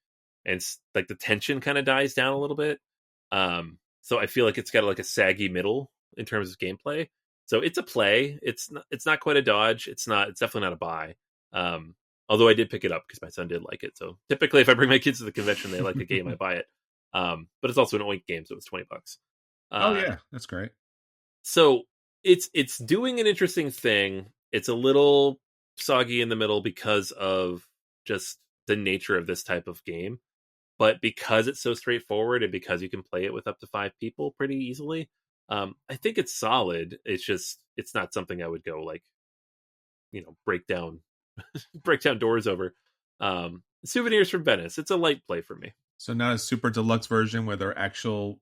And like the tension kind of dies down a little bit. So I feel like it's got like a saggy middle in terms of gameplay. So it's a play. It's not quite a dodge. It's definitely not a buy. Although I did pick it up because my son did like it. So typically if I bring my kids to the convention, they like the game, I buy it. But it's also an Oink game, so it was $20. Oh yeah, that's great. So it's doing an interesting thing. It's a little soggy in the middle because of just the nature of this type of game. But because it's so straightforward and because you can play it with up to 5 people pretty easily, I think it's solid. It's not something I would go like, break down doors over. Souvenirs from Venice. It's a light play for me. So not a super deluxe version where there are actual,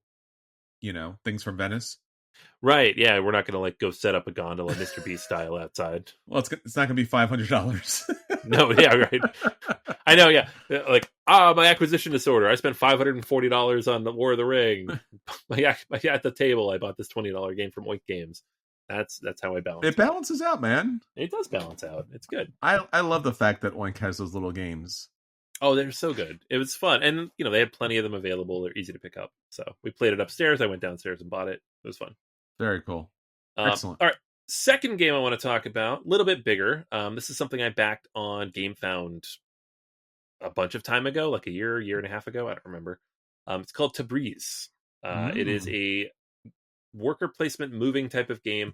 things from Venice. Right. Yeah. We're not going to like go set up a gondola Mr. Beast style outside. Well, it's not going to be $500. No. Yeah. Right. I know. Yeah. Like, my acquisition disorder. I spent $540 on the War of the Ring. At the table, I bought this $20 game from Oink Games. That's how I balance. It balances out, man. It does balance out. It's good. I love the fact that Oink has those little games. Oh, they're so good. It was fun. And, they had plenty of them available. They're easy to pick up. So we played it upstairs. I went downstairs and bought it. It was fun. Very cool. Excellent. All right. Second game I want to talk about, a little bit bigger. This is something I backed on GameFound a bunch of time ago, like a year and a half ago. I don't remember. It's called Tabriz. It is a worker placement moving type of game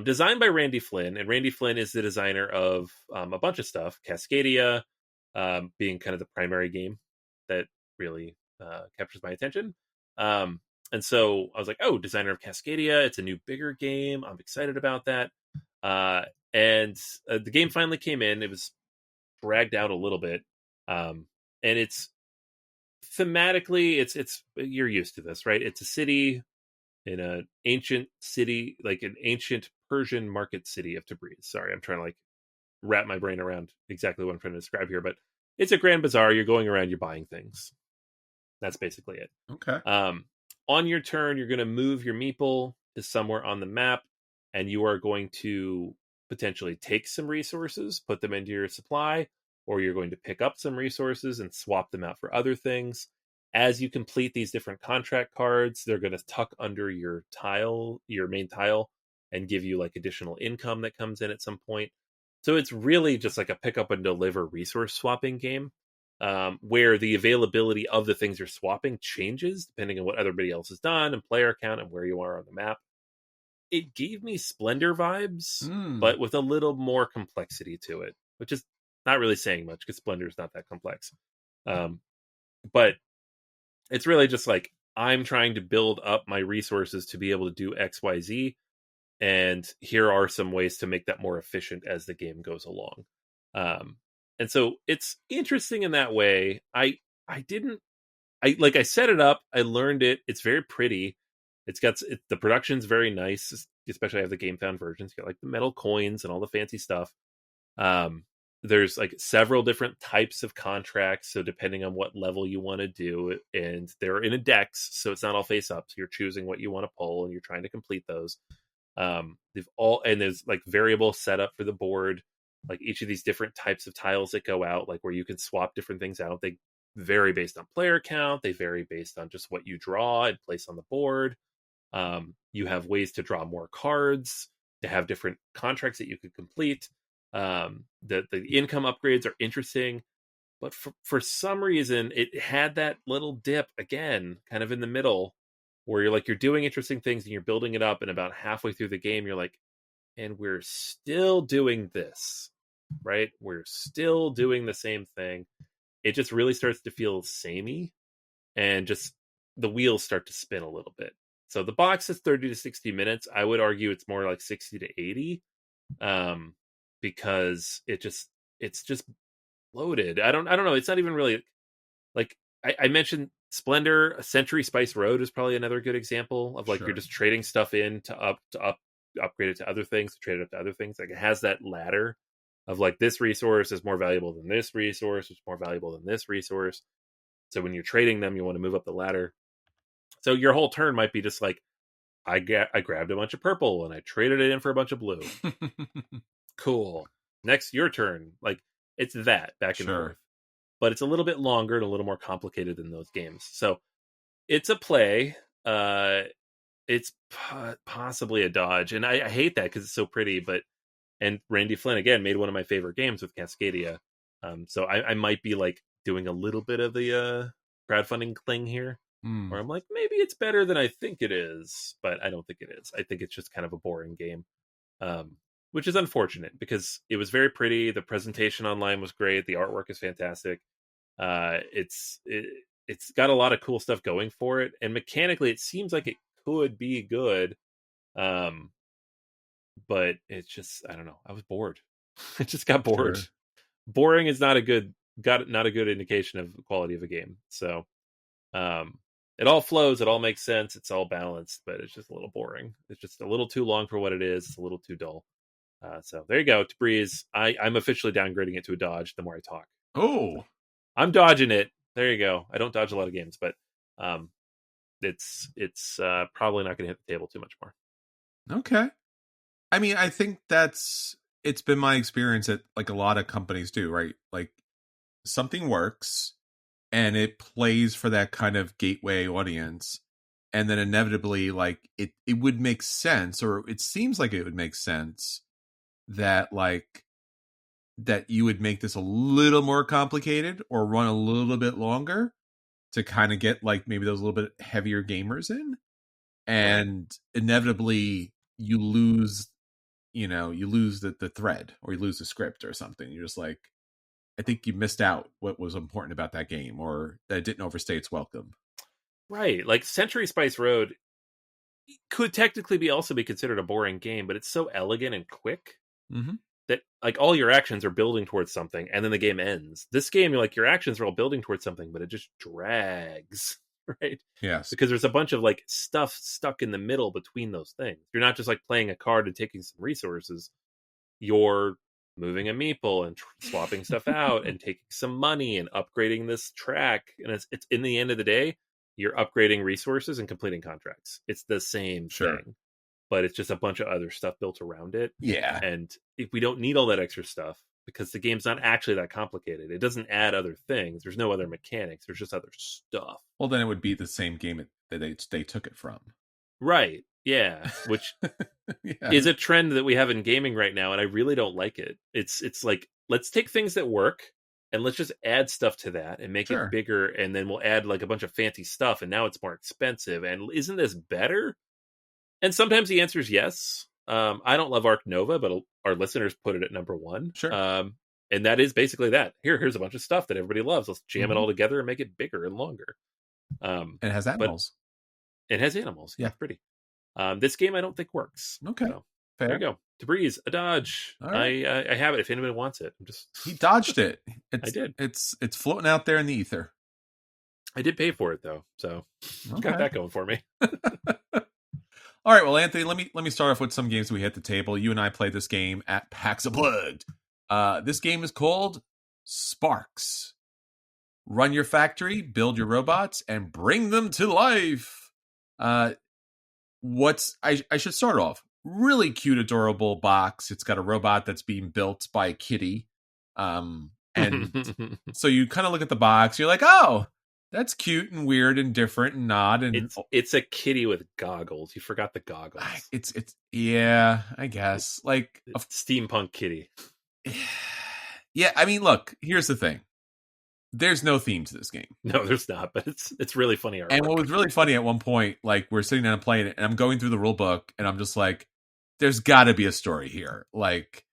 designed by Randy Flynn. And Randy Flynn is the designer of a bunch of stuff. Cascadia being kind of the primary game that really captures my attention. And so I was like, oh, designer of Cascadia. It's a new, bigger game. I'm excited about that. And the game finally came in. It was dragged out a little bit. And it's thematically, it's you're used to this, right? It's a city in an ancient city, like an ancient Persian market city of Tabriz. Sorry, I'm trying to like wrap my brain around exactly what I'm trying to describe here, but it's a grand bazaar. You're going around, you're buying things. That's basically it. Okay. On your turn, you're going to move your meeple to somewhere on the map, and you are going to potentially take some resources, put them into your supply, or you're going to pick up some resources and swap them out for other things. As you complete these different contract cards, they're going to tuck under your main tile, and give you like additional income that comes in at some point. So it's really just like a pick up and deliver resource swapping game. Where the availability of the things you're swapping changes depending on what everybody else has done and player count and where you are on the map. It gave me Splendor vibes, but with a little more complexity to it, which is not really saying much because Splendor is not that complex. But it's really just like I'm trying to build up my resources to be able to do XYZ, and here are some ways to make that more efficient as the game goes along. And so it's interesting in that way. I set it up, I learned it. It's very pretty. The production's very nice, especially I have the game found versions. You got like the metal coins and all the fancy stuff. There's like several different types of contracts, so depending on what level you want to do, and they're in a dex, so it's not all face up. So you're choosing what you want to pull, and you're trying to complete those. There's like variable setup for the board, like each of these different types of tiles that go out, like where you can swap different things out. They vary based on player count. They vary based on just what you draw and place on the board. You have ways to draw more cards, to have different contracts that you could complete. The income upgrades are interesting, but for some reason it had that little dip again, kind of in the middle, where you're doing interesting things and you're building it up, and about halfway through the game you're like, and we're still doing this, right? We're still doing the same thing. It just really starts to feel samey, and just the wheels start to spin a little bit. So the box is 30 to 60 minutes. I would argue it's more like 60 to 80. Because it's just loaded. I don't know. It's not even really like I mentioned Splendor. Century Spice Road is probably another good example of like Sure. you're just trading stuff in to upgrade it to other things, to trade it up to other things. Like it has that ladder of like this resource is more valuable than this resource, it's more valuable than this resource. So when you're trading them, you want to move up the ladder. So your whole turn might be just like I grabbed a bunch of purple and I traded it in for a bunch of blue. Cool. Next, your turn. Like it's that back and forth, but it's a little bit longer and a little more complicated than those games. So it's a play. It's possibly a dodge, and I hate that because it's so pretty. And Randy Flynn again made one of my favorite games with Cascadia. So I might be like doing a little bit of the crowdfunding thing here, where I'm like, maybe it's better than I think it is, but I don't think it is. I think it's just kind of a boring game. Which is unfortunate because it was very pretty. The presentation online was great. The artwork is fantastic. It's got a lot of cool stuff going for it, and mechanically, it seems like it could be good. But it's just I don't know. I was bored. I just got bored. Sure. Boring is not a good indication of the quality of a game. So, it all flows. It all makes sense. It's all balanced, but it's just a little boring. It's just a little too long for what it is. It's a little too dull. So there you go, Tabriz. I'm officially downgrading it to a dodge the more I talk. Oh, I'm dodging it. There you go. I don't dodge a lot of games, but it's probably not going to hit the table too much more. Okay. I mean, I think it's been my experience that like a lot of companies do, right? Like something works and it plays for that kind of gateway audience. And then inevitably, like it would make sense, or it seems like it would make sense that you would make this a little more complicated or run a little bit longer to kind of get like maybe those little bit heavier gamers in, and inevitably you lose the thread, or you lose the script or something. You're just like, I think you missed out what was important about that game, or that it didn't overstay its welcome. Right. Like Century Spice Road could technically also be considered a boring game, but it's so elegant and quick that like all your actions are building towards something, and then the game ends. This game, you're like, your actions are all building towards something, but it just drags, right? Yes. Because there's a bunch of like stuff stuck in the middle between those things. You're not just like playing a card and taking some resources. You're moving a meeple and swapping stuff out and taking some money and upgrading this track. And it's in the end of the day, you're upgrading resources and completing contracts. It's the same thing, but it's just a bunch of other stuff built around it. Yeah. And if we don't need all that extra stuff, because the game's not actually that complicated, it doesn't add other things. There's no other mechanics. There's just other stuff. Well, then it would be the same game that they took it from. Right. Yeah. Which is a trend that we have in gaming right now, and I really don't like it. It's like, let's take things that work and let's just add stuff to that and make it bigger, and then we'll add like a bunch of fancy stuff, and now it's more expensive. And isn't this better? And sometimes the answer is yes. I don't love Arc Nova, but our listeners put it at number one. Sure. And that is basically that. Here's a bunch of stuff that everybody loves. Let's jam it all together and make it bigger and longer. And it has animals. It has animals. Yeah. It's pretty. This game I don't think works. Okay. So, Fair. there you go. Tabriz, a dodge. All right. I have it if anybody wants it. He dodged it. I did. It's floating out there in the ether. I did pay for it though, so got that going for me. All right, well, Anthony, let me start off with some games we hit the table. You and I played this game at PAX Unplugged. This game is called Sparks. Run your factory, build your robots, and bring them to life. I should start off. Really cute, adorable box. It's got a robot that's being built by a kitty. And so you kind of look at the box, you're like, oh, that's cute and weird and different and odd. And it's a kitty with goggles. You forgot the goggles. It's yeah, I guess. Like a steampunk kitty. Yeah, I mean, look, here's the thing. There's no theme to this game. No, there's not, but it's really funny artwork. And what was really funny at one point, like we're sitting down and playing it, and I'm going through the rule book, and I'm just like, there's got to be a story here. Like,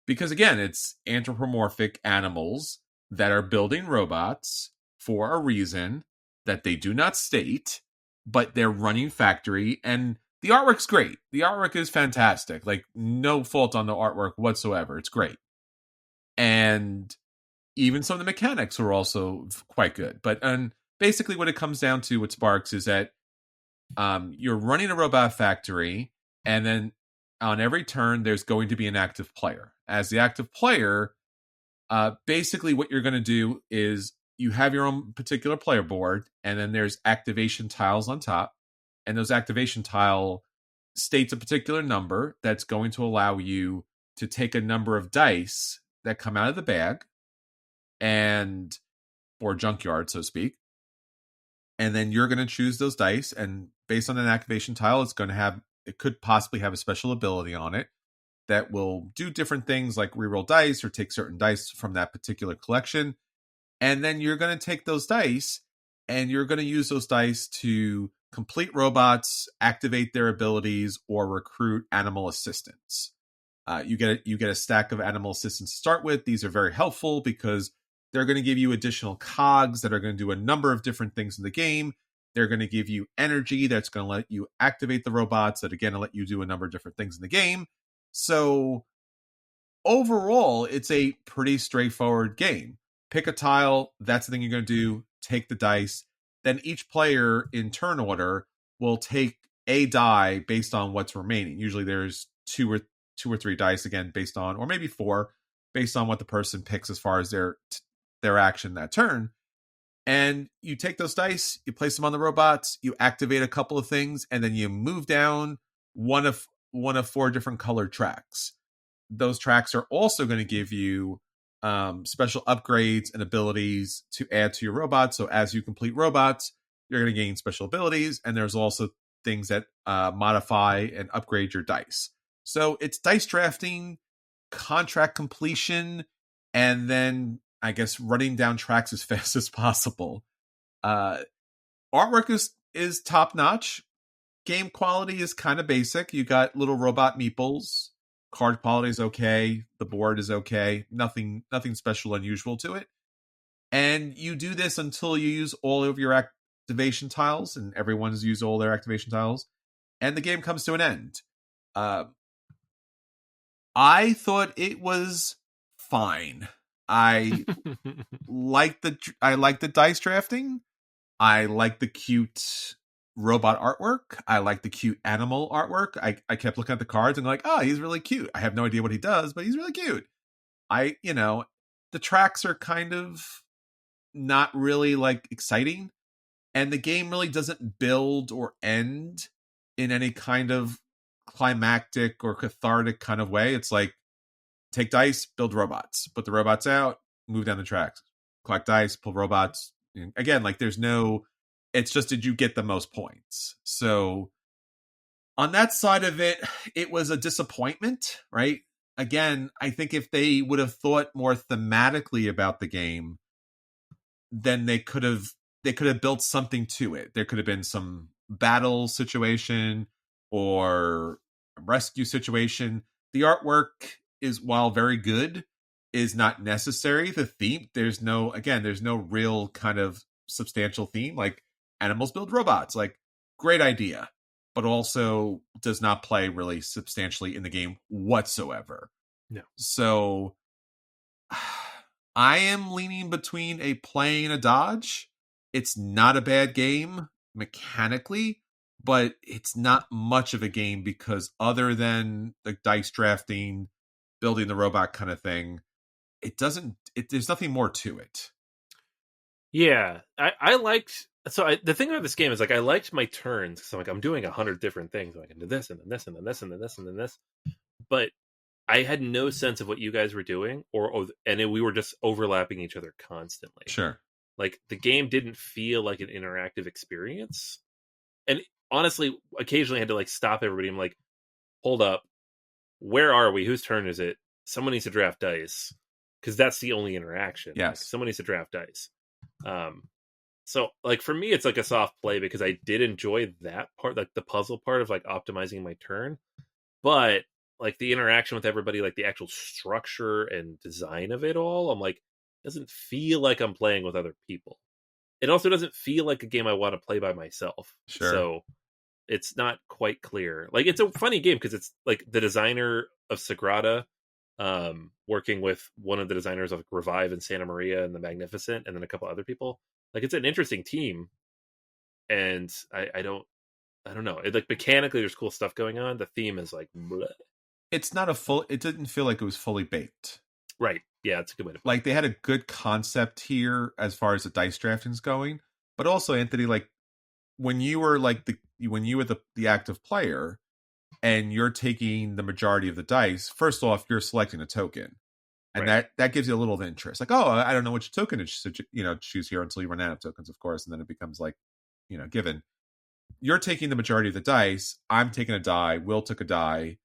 because again, it's anthropomorphic animals that are building robots for a reason that they do not state, but they're running factory, and the artwork's great. The artwork is fantastic. Like, no fault on the artwork whatsoever. It's great. And even some of the mechanics are also quite good. But basically what it comes down to with Sparks is that you're running a robot factory, and then on every turn, there's going to be an active player. As the active player, basically what you're going to do is you have your own particular player board, and then there's activation tiles on top. And those activation tile states a particular number that's going to allow you to take a number of dice that come out of the bag, and or junkyard, so to speak. And then you're going to choose those dice, and based on an activation tile, it could possibly have a special ability on it that will do different things like reroll dice or take certain dice from that particular collection. And then you're going to take those dice and you're going to use those dice to complete robots, activate their abilities, or recruit animal assistants. You get a stack of animal assistants to start with. These are very helpful because they're going to give you additional cogs that are going to do a number of different things in the game. They're going to give you energy that's going to let you activate the robots that, again, will let you do a number of different things in the game. So overall, it's a pretty straightforward game. Pick a tile. That's the thing you're going to do. Take the dice. Then each player in turn order will take a die based on what's remaining. Usually there's two or three dice, again, based on, or maybe four, based on what the person picks as far as their action that turn. And you take those dice, you place them on the robots, you activate a couple of things, and then you move down one of four different colored tracks. Those tracks are also going to give you special upgrades and abilities to add to your robots. So as you complete robots, you're going to gain special abilities, and there's also things that modify and upgrade your dice. So it's dice drafting, contract completion, and then I guess running down tracks as fast as possible. Artwork is top notch. Game quality is kind of basic. You got little robot meeples. Card quality is okay. The board is okay. Nothing special, unusual to it. And you do this until you use all of your activation tiles, and everyone's used all their activation tiles, and the game comes to an end. I thought it was fine. I like the dice drafting. I like the cute robot artwork. I like the cute animal artwork. I kept looking at the cards and like, oh, he's really cute. I have no idea what he does, but he's really cute. The tracks are kind of not really like exciting, and the game really doesn't build or end in any kind of climactic or cathartic kind of way. It's like, take dice, build robots, put the robots out, move down the tracks, collect dice, pull robots. Again, like it's just, did you get the most points? So on that side of it, it was a disappointment, right? Again, I think if they would have thought more thematically about the game, then they could have built something to it. There could have been some battle situation or rescue situation. The artwork is, while very good, is not necessary. The theme, there's no real kind of substantial theme. Like, animals build robots. Like, great idea, but also does not play really substantially in the game whatsoever. No. So I am leaning between a play and a dodge. It's not a bad game mechanically, but it's not much of a game because other than the dice drafting, building the robot kind of thing, there's nothing more to it. Yeah, I liked. So the thing about this game is like I liked my turns because I'm doing 100 different things. I can do this and then this and then this and then this and then this, but I had no sense of what you guys were doing, we were just overlapping each other constantly. Sure. Like the game didn't feel like an interactive experience, and honestly, occasionally I had to like stop everybody. I'm like, hold up, where are we? Whose turn is it? Someone needs to draft dice because that's the only interaction. Yes, like, someone needs to draft dice. So like for me, it's like a soft play because I did enjoy that part, like the puzzle part of like optimizing my turn, but like the interaction with everybody, like the actual structure and design of it all, I'm like, doesn't feel like I'm playing with other people. It also doesn't feel like a game I want to play by myself. Sure. So it's not quite clear. Like it's a funny game because it's like the designer of Sagrada, working with one of the designers of Revive and Santa Maria and the Magnificent, and then a couple other people. Like it's an interesting team, and I don't know. It, like mechanically, there's cool stuff going on. The theme is like, bleh. It didn't feel like it was fully baked. Right. Yeah, it's a good way to put it. Like they had a good concept here as far as the dice drafting's going, but also Anthony, like when you were the active player and you're taking the majority of the dice, first off, you're selecting a token. And right. that gives you a little interest. Like, oh, I don't know which token to choose here until you run out of tokens, of course, and then it becomes like, given. You're taking the majority of the dice. I'm taking a die. Will took a die.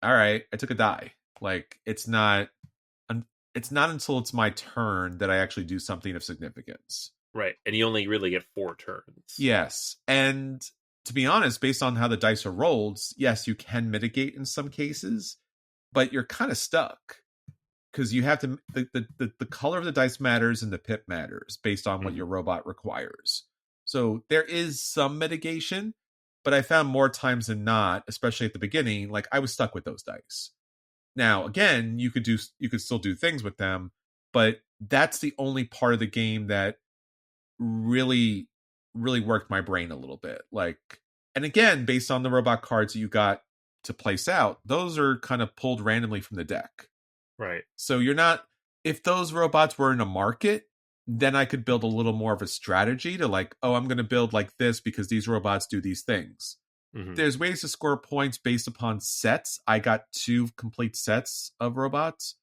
All right, I took a die. Like it's not until it's my turn that I actually do something of significance. Right, and you only really get 4 turns. Yes, and to be honest, based on how the dice are rolled, yes, you can mitigate in some cases, but you're kind of stuck because you have to the color of the dice matters and the pip matters based on what your robot requires. So there is some mitigation, but I found more times than not, especially at the beginning, like I was stuck with those dice. Now, again, you could still do things with them, but that's the only part of the game that really, really worked my brain a little bit. Like, and again, based on the robot cards that you got to place out, those are kind of pulled randomly from the deck. Right. So if those robots were in a market, then I could build a little more of a strategy to like, oh, I'm going to build like this because these robots do these things. Mm-hmm. There's ways to score points based upon sets. I got 2 complete sets of robots,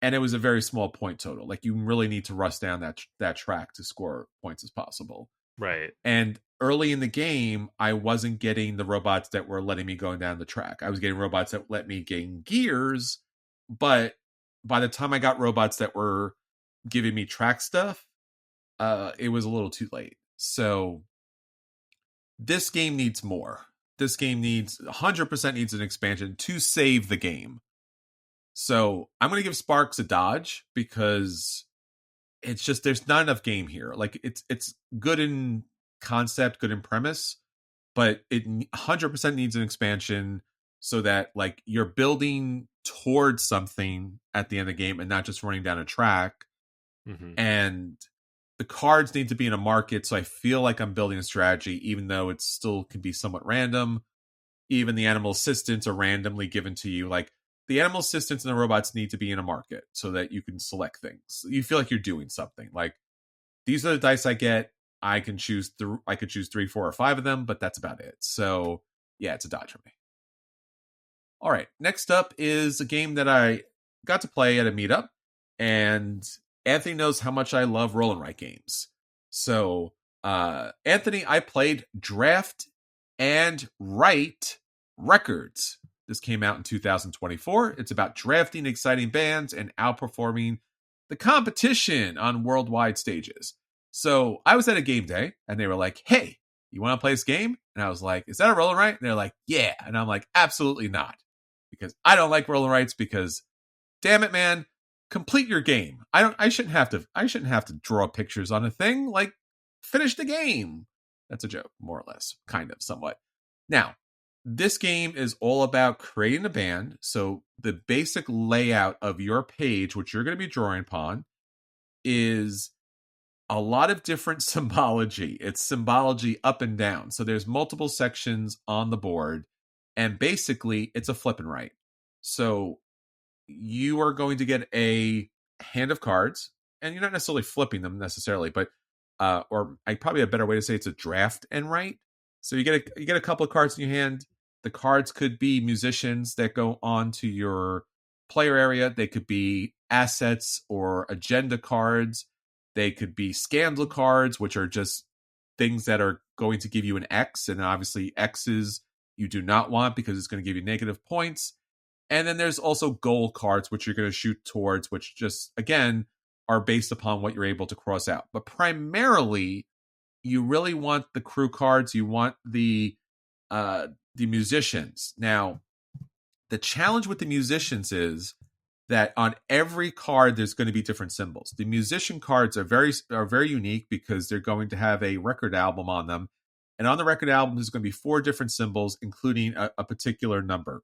and it was a very small point total. Like you really need to rush down that track to score points as possible. Right. And early in the game, I wasn't getting the robots that were letting me go down the track. I was getting robots that let me gain gears, but by the time I got robots that were giving me track stuff, it was a little too late. So this game needs more. This game 100% needs an expansion to save the game. So I'm going to give Sparks a dodge because it's just, there's not enough game here. Like it's good in concept, good in premise, but it 100% needs an expansion so that like you're building towards something at the end of the game and not just running down a track. Mm-hmm. And the cards need to be in a market, so I feel like I'm building a strategy, even though it still can be somewhat random. Even the animal assistants are randomly given to you. Like the animal assistants and the robots need to be in a market so that you can select things. You feel like you're doing something. Like these are the dice I get. I can choose. I could choose 3, 4, or 5 of them, but that's about it. So yeah, it's a dodge for me. All right, next up is a game that I got to play at a meetup, and Anthony knows how much I love roll and write games. So, Anthony, I played Draft and Write Records. This came out in 2024. It's about drafting exciting bands and outperforming the competition on worldwide stages. So I was at a game day, and they were like, hey, you want to play this game? And I was like, is that a roll and write? And they're like, yeah. And I'm like, absolutely not. Because I don't like roll and writes because, damn it, man, complete your game. I shouldn't have to draw pictures on a thing. Like, finish the game. That's a joke, more or less, kind of, somewhat. Now, this game is all about creating a band. So the basic layout of your page, which you're going to be drawing upon, is a lot of different symbology. It's symbology up and down. So there's multiple sections on the board, and basically it's a flip and write. So you are going to get a hand of cards, and you're not necessarily flipping them necessarily, but or I probably a better way to say it's a draft and write. So you get a couple of cards in your hand. The cards could be musicians that go on to your player area. They could be assets or agenda cards. They could be scandal cards, which are just things that are going to give you an X, and obviously X's you do not want because it's going to give you negative points. And then there's also goal cards, which you're going to shoot towards, which just, again, are based upon what you're able to cross out. But primarily, you really want the crew cards. You want the musicians. Now, the challenge with the musicians is that on every card, there's going to be different symbols. The musician cards are very unique because they're going to have a record album on them. And on the record album, there's going to be 4 different symbols, including a particular number.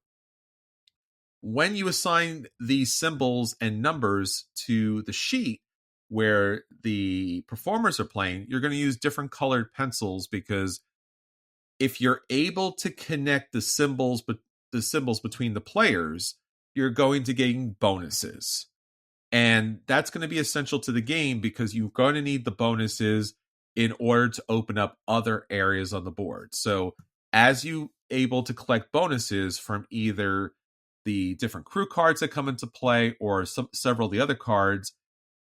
When you assign these symbols and numbers to the sheet where the performers are playing, you're going to use different colored pencils, because if you're able to connect the symbols between the players, you're going to gain bonuses. And that's going to be essential to the game, because you're going to need the bonuses in order to open up other areas on the board. So as you able to collect bonuses from either the different crew cards that come into play or several of the other cards,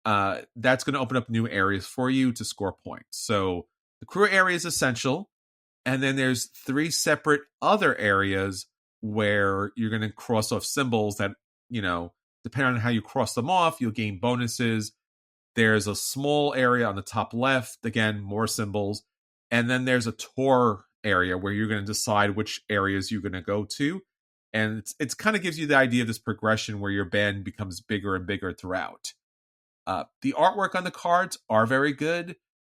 that's going to open up new areas for you to score points. So the crew area is essential. And then there's 3 separate other areas where you're going to cross off symbols that, depending on how you cross them off, you'll gain bonuses. There's a small area on the top left, again, more symbols. And then there's a tour area where you're going to decide which areas you're going to go to. And it's kind of gives you the idea of this progression where your band becomes bigger and bigger throughout. The artwork on the cards are very good.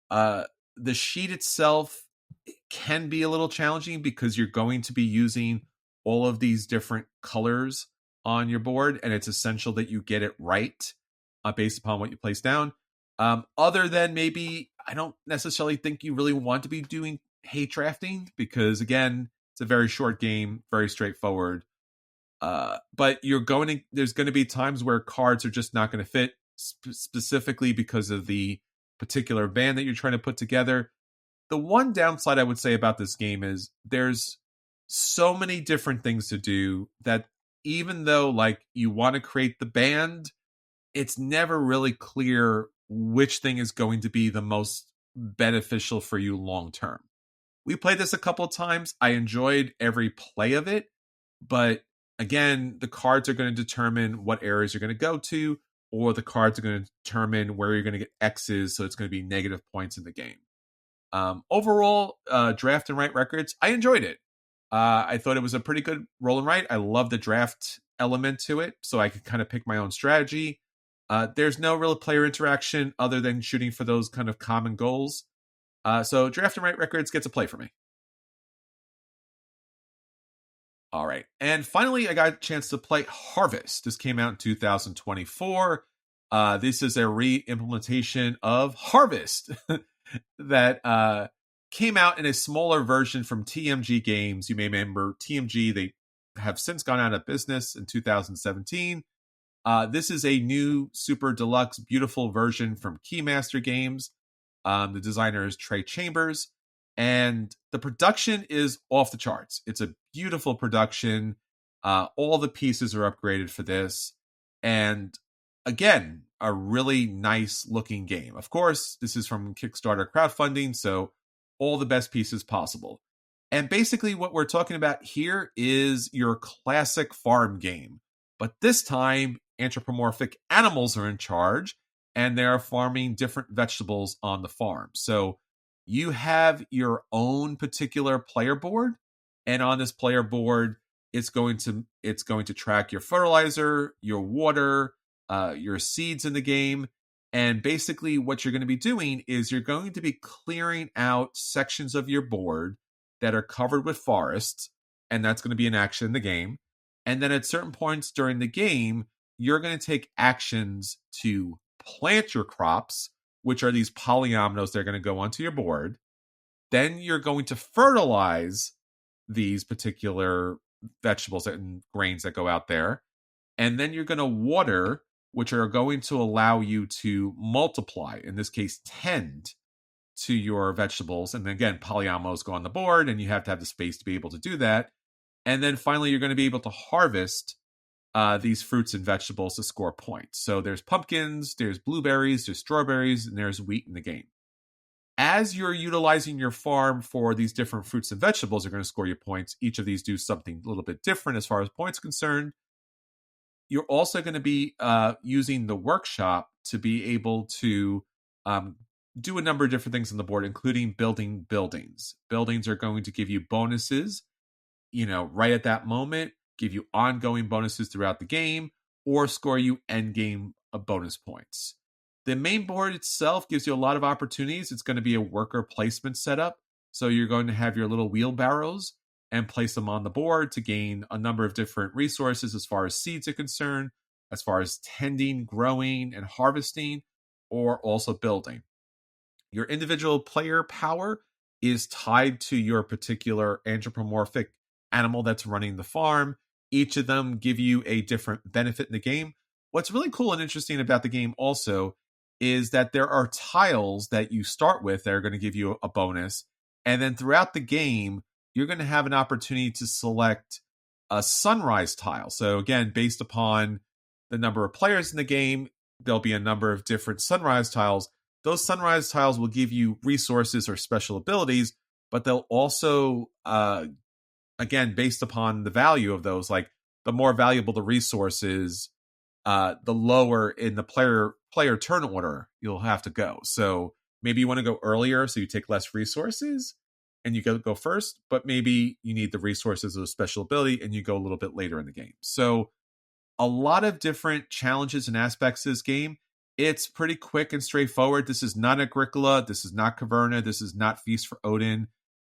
The sheet itself can be a little challenging because you're going to be using all of these different colors on your board, and it's essential that you get it right based upon what you place down. Other than maybe, I don't necessarily think you really want to be doing hate drafting, because again, it's a very short game, very straightforward. But there's going to be times where cards are just not going to fit, specifically because of the particular band that you're trying to put together. The one downside I would say about this game is there's so many different things to do that even though you want to create the band, it's never really clear which thing is going to be the most beneficial for you long term. We played this a couple of times. I enjoyed every play of it, but again, the cards are going to determine what areas you're going to go to, or the cards are going to determine where you're going to get X's, so it's going to be negative points in the game. Overall, draft and write records, I enjoyed it. I thought it was a pretty good roll and write. I love the draft element to it, so I could kind of pick my own strategy. There's no real player interaction other than shooting for those kind of common goals. So draft and write records gets a play for me. All right. And finally, I got a chance to play Harvest. This came out in 2024. This is a re-implementation of Harvest that came out in a smaller version from TMG Games. You may remember TMG. They have since gone out of business in 2017. This is a new super deluxe, beautiful version from Keymaster Games. The designer is Trey Chambers. And the production is off the charts. It's a beautiful production. All the pieces are upgraded for this. And again, a really nice looking game. Of course, this is from Kickstarter crowdfunding, so all the best pieces possible. And basically what we're talking about here is your classic farm game. But this time, anthropomorphic animals are in charge, and they are farming different vegetables on the farm. So you have your own particular player board, and on this player board, it's going to track your fertilizer, your water, your seeds in the game, And basically what you're going to be doing is you're going to be clearing out sections of your board that are covered with forests, and that's going to be an action in the game. And then at certain points during the game, you're going to take actions to plant your crops, which are these polyominoes that are going to go onto your board. Then you're going to fertilize these particular vegetables and grains that go out there. And then you're going to water, which are going to allow you to multiply, in this case, tend to your vegetables. And then again, polyominoes go on the board, and you have to have the space to be able to do that. And then finally, you're going to be able to harvest these fruits and vegetables to score points. So there's pumpkins, there's blueberries, there's strawberries, and there's wheat in the game. As you're utilizing your farm for these different fruits and vegetables, you're going to score your points. Each of these do something a little bit different as far as points concerned. You're also going to be using the workshop to be able to do a number of different things on the board, including building buildings. Buildings are going to give you bonuses, right at that moment, give you ongoing bonuses throughout the game, or score you end game bonus points. The main board itself gives you a lot of opportunities. It's going to be a worker placement setup. So you're going to have your little wheelbarrows and place them on the board to gain a number of different resources as far as seeds are concerned, as far as tending, growing, and harvesting, or also building. Your individual player power is tied to your particular anthropomorphic animal that's running the farm. Each of them give you a different benefit in the game. What's really cool and interesting about the game also is that there are tiles that you start with that are going to give you a bonus. And then throughout the game, you're going to have an opportunity to select a sunrise tile. So again, based upon the number of players in the game, there'll be a number of different sunrise tiles. Those sunrise tiles will give you resources or special abilities, but they'll also, again, based upon the value of those, like the more valuable the resources, the lower in the player turn order you'll have to go. So maybe you want to go earlier, so you take less resources and you go first, but maybe you need the resources of a special ability and you go a little bit later in the game. So a lot of different challenges and aspects of this game. It's pretty quick and straightforward. This is not Agricola. This is not Caverna. This is not Feast for Odin.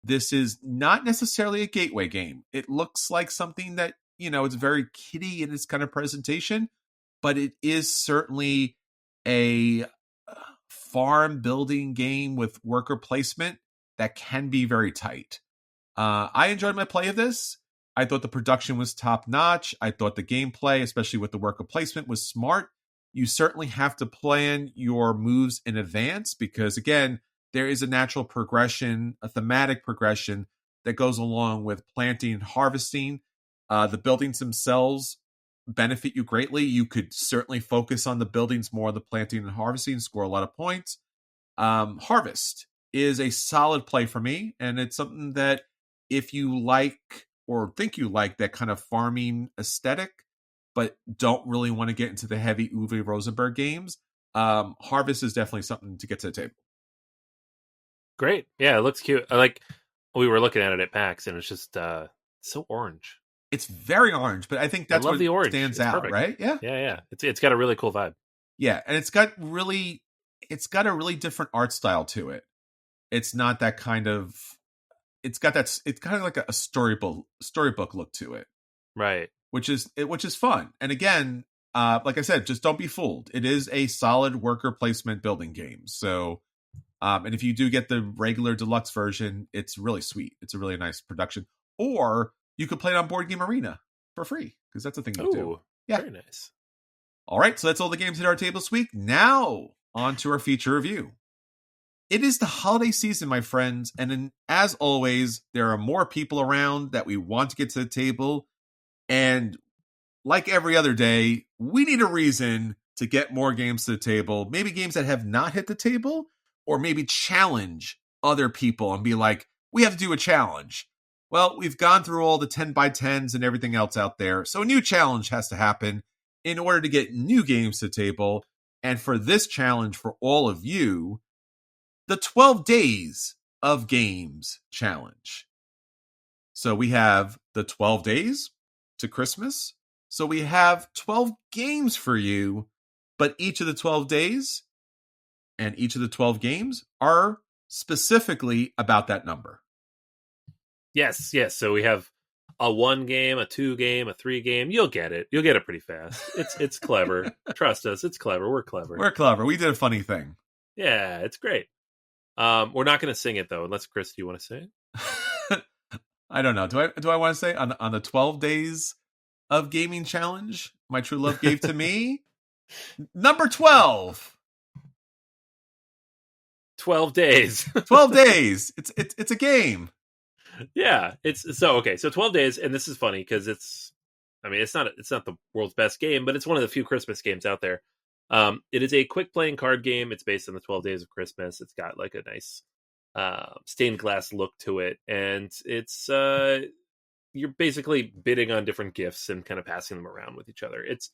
This is not necessarily a gateway game. It looks like something that, it's very kiddie in its kind of presentation, but it is certainly a farm building game with worker placement that can be very tight. I enjoyed my play of this. I thought the production was top notch. I thought the gameplay, especially with the worker placement, was smart. You certainly have to plan your moves in advance because, again, there is a natural progression, a thematic progression that goes along with planting and harvesting. The buildings themselves benefit you greatly. You could certainly focus on the buildings more, the planting and harvesting, score a lot of points. Harvest is a solid play for me, and it's something that if you like or think you like that kind of farming aesthetic, but don't really want to get into the heavy Uwe Rosenberg games, Harvest is definitely something to get to the table. Great. Yeah, it looks cute. We were looking at it at PAX, and it's just so orange. It's very orange, but I think that's what the orange. Stands it's out, perfect. right? Yeah. Yeah. It's got a really cool vibe. Yeah, and it's got a really different art style to it. It's not that kind of. It's kind of like a storybook look to it, right? Which is fun. And again, like I said, just don't be fooled. It is a solid worker placement building game. So, and if you do get the regular deluxe version, it's really sweet. It's a really nice production. Or you could play it on Board Game Arena for free because that's a thing you do. Yeah, very nice. All right, so that's all the games at our table this week. Now on to our feature review. It is the holiday season, my friends, and as always, there are more people around that we want to get to the table. And like every other day, we need a reason to get more games to the table. Maybe games that have not hit the table, or maybe challenge other people and be like, we have to do a challenge. Well, we've gone through all the 10 by 10s and everything else out there, so a new challenge has to happen in order to get new games to the table. And for this challenge for all of you, the 12 Days of Games Challenge. So we have the 12 days to Christmas. So we have 12 games for you, but each of the 12 days And each of the 12 games are specifically about that number. Yes. So we have a 1 game, a 2 game, a 3 game. You'll get it. You'll get it pretty fast. It's clever. Trust us. It's clever. We're clever. We're clever. We did a funny thing. Yeah, it's great. We're not going to sing it though, unless Chris, do you want to say it? I don't know. Do I want to say on the 12 days of gaming challenge my true love gave to me? Number 12. 12 days. 12 days. It's a game. Yeah, it's so okay. So 12 days, and this is funny because it's not the world's best game, but it's one of the few Christmas games out there. It is a quick playing card game. It's based on the 12 Days of Christmas. It's got like a nice stained glass look to it, and it's you're basically bidding on different gifts and kind of passing them around with each other. It's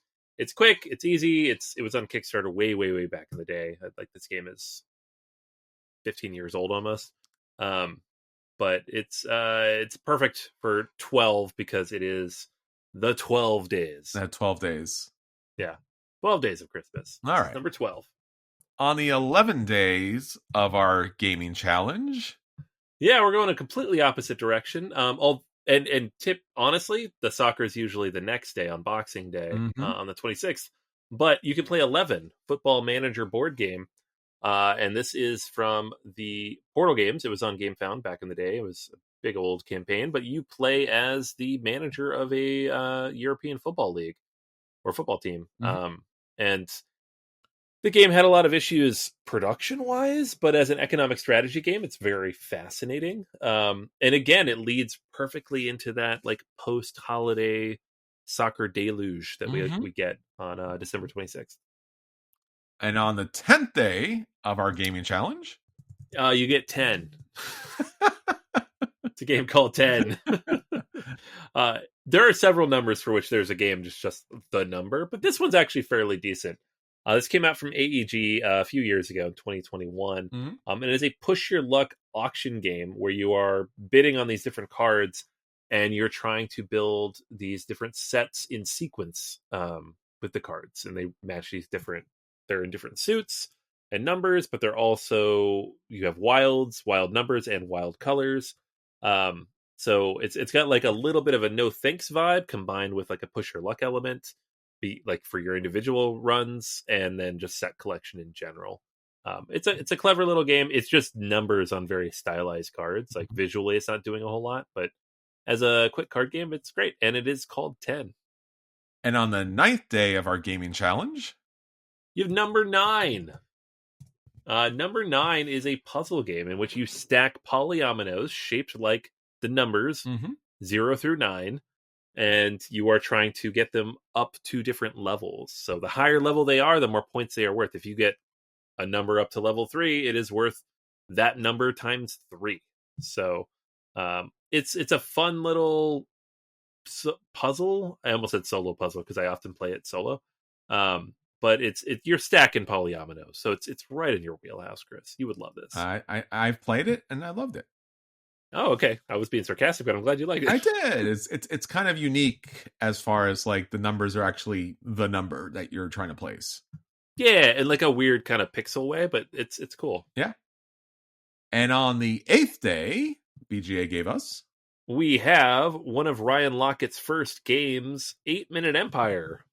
quick, it's easy. It was on Kickstarter way back in the day. Like this game is 15 years old almost. But it's perfect for 12 because it is the 12 days. 12 days. Yeah. 12 days of Christmas. All right. Number 12. On the 11 days of our gaming challenge. Yeah, we're going a completely opposite direction. And tip, honestly, the soccer is usually the next day on Boxing Day, on the 26th. But you can play 11 Football Manager board game. And this is from the Portal Games. It was on GameFound back in the day. It was a big old campaign, but you play as the manager of a European football league or football team. And the game had a lot of issues production-wise, but as an economic strategy game, it's very fascinating. And again, it leads perfectly into that like post-holiday soccer deluge that we get on December 26th. And on the 10th day of our gaming challenge, you get 10. It's a game called 10. There are several numbers for which there's a game, just the number, but this one's actually fairly decent. This came out from AEG a few years ago in 2021. And it is a push your luck auction game where you are bidding on these different cards and you're trying to build these different sets in sequence with the cards. And they match these they're in different suits and numbers, but they're also, you have wild numbers and wild colors. So it's got like a little bit of a no thanks vibe combined with like a push your luck element, be like for your individual runs and then just set collection in general. It's a clever little game. It's just numbers on very stylized cards. Like visually, it's not doing a whole lot, but as a quick card game, it's great. And it is called 10. And on the 9th day of our gaming challenge, you have number 9. Number 9 is a puzzle game in which you stack polyominoes shaped like the numbers 0 through 9, and you are trying to get them up to different levels. So the higher level they are, the more points they are worth. If you get a number up to level 3, it is worth that number times 3. So it's a fun little puzzle. I almost said solo puzzle because I often play it solo. But you're stacking polyominoes, so it's right in your wheelhouse, Chris. You would love this. I've played it and I loved it. Oh, okay. I was being sarcastic, but I'm glad you liked it. I did. It's kind of unique as far as like the numbers are actually the number that you're trying to place. Yeah, in like a weird kind of pixel way, but it's cool. Yeah. And on the 8th day, BGA gave us, we have one of Ryan Lockett's first games, 8-Minute Empire.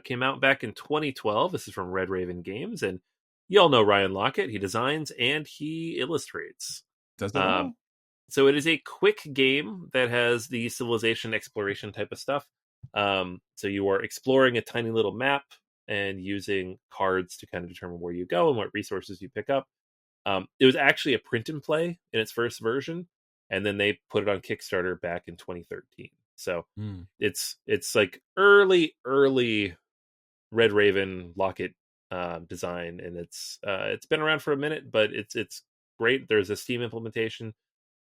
Came out back in 2012. This is from Red Raven Games, and you all know Ryan Lockett. He designs and he illustrates. Does that all? So it is a quick game that has the civilization exploration type of stuff. So you are exploring a tiny little map and using cards to kind of determine where you go and what resources you pick up. It was actually a print and play in its first version, and then they put it on Kickstarter back in 2013. So it's like early Red Raven Lockett design, and it's been around for a minute, but it's great. There's a Steam implementation,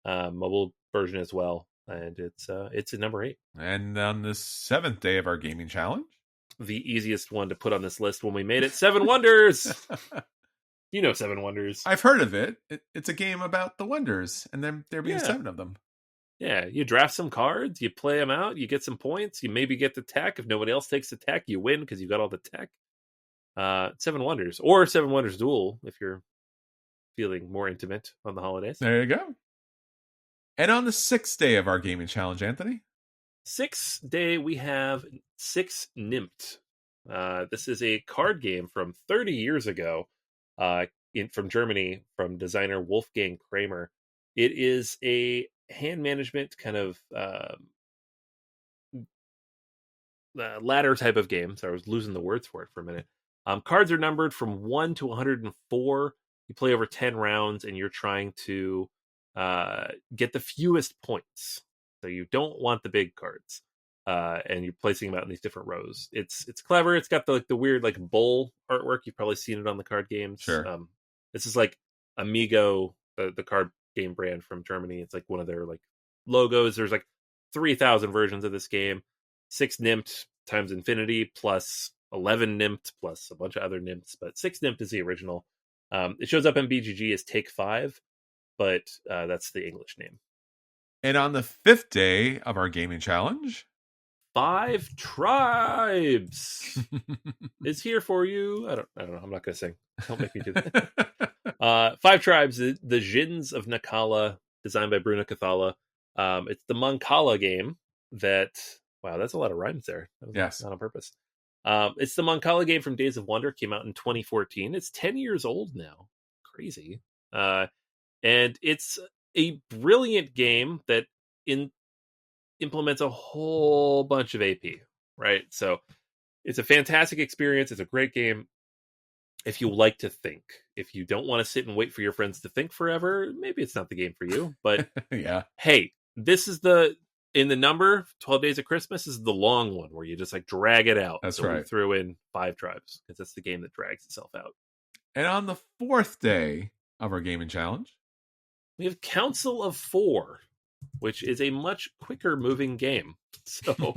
mobile version as well, and it's a number 8. And on the 7th day of our gaming challenge, the easiest one to put on this list when we made it, Seven Wonders. You know Seven Wonders. I've heard of it. It's a game about the wonders, and then there being 7 of them. Yeah, you draft some cards, you play them out, you get some points, you maybe get the tech. If nobody else takes the tech, you win because you got all the tech. Seven Wonders, or Seven Wonders Duel, if you're feeling more intimate on the holidays. There you go. And on the 6th day of our gaming challenge, Anthony? 6th day, we have Six Nimmt. This is a card game from 30 years ago from Germany, from designer Wolfgang Kramer. It is a hand management kind of ladder type of game. So I was losing the words for it for a minute. Cards are numbered from 1 to 104. You play over 10 rounds, and you're trying to get the fewest points. So you don't want the big cards, and you're placing them out in these different rows. It's clever. It's got the weird like bull artwork. You've probably seen it on the card games. Sure. This is like Amigo, the card game brand from Germany. It's like one of their like logos. There's like 3,000 versions of this game. 6 Nimmt times infinity plus 11 Nimmt plus a bunch of other Nimmts, but 6 Nimmt is the original. It shows up in BGG as Take 5, but that's the English name. And on the 5th day of our gaming challenge, 5 Tribes is here for you. I don't know. I'm not going to sing. Don't make me do that. 5 Tribes, the Djinns of Nakala, designed by Bruno Cathala. It's the Mancala game that... Wow, that's a lot of rhymes there. That was yes. Not on purpose. It's the Mancala game from Days of Wonder. Came out in 2014. It's 10 years old now. Crazy. And it's a brilliant game that implements a whole bunch of AP, right? So it's a fantastic experience. It's a great game. If you like to think, if you don't want to sit and wait for your friends to think forever, maybe it's not the game for you. But yeah, hey, this is in the number 12 Days of Christmas is the long one where you just like drag it out. That's so right. We threw in 5 Tribes because that's the game that drags itself out. And on the 4th day of our gaming challenge, we have Council of 4, which is a much quicker moving game. So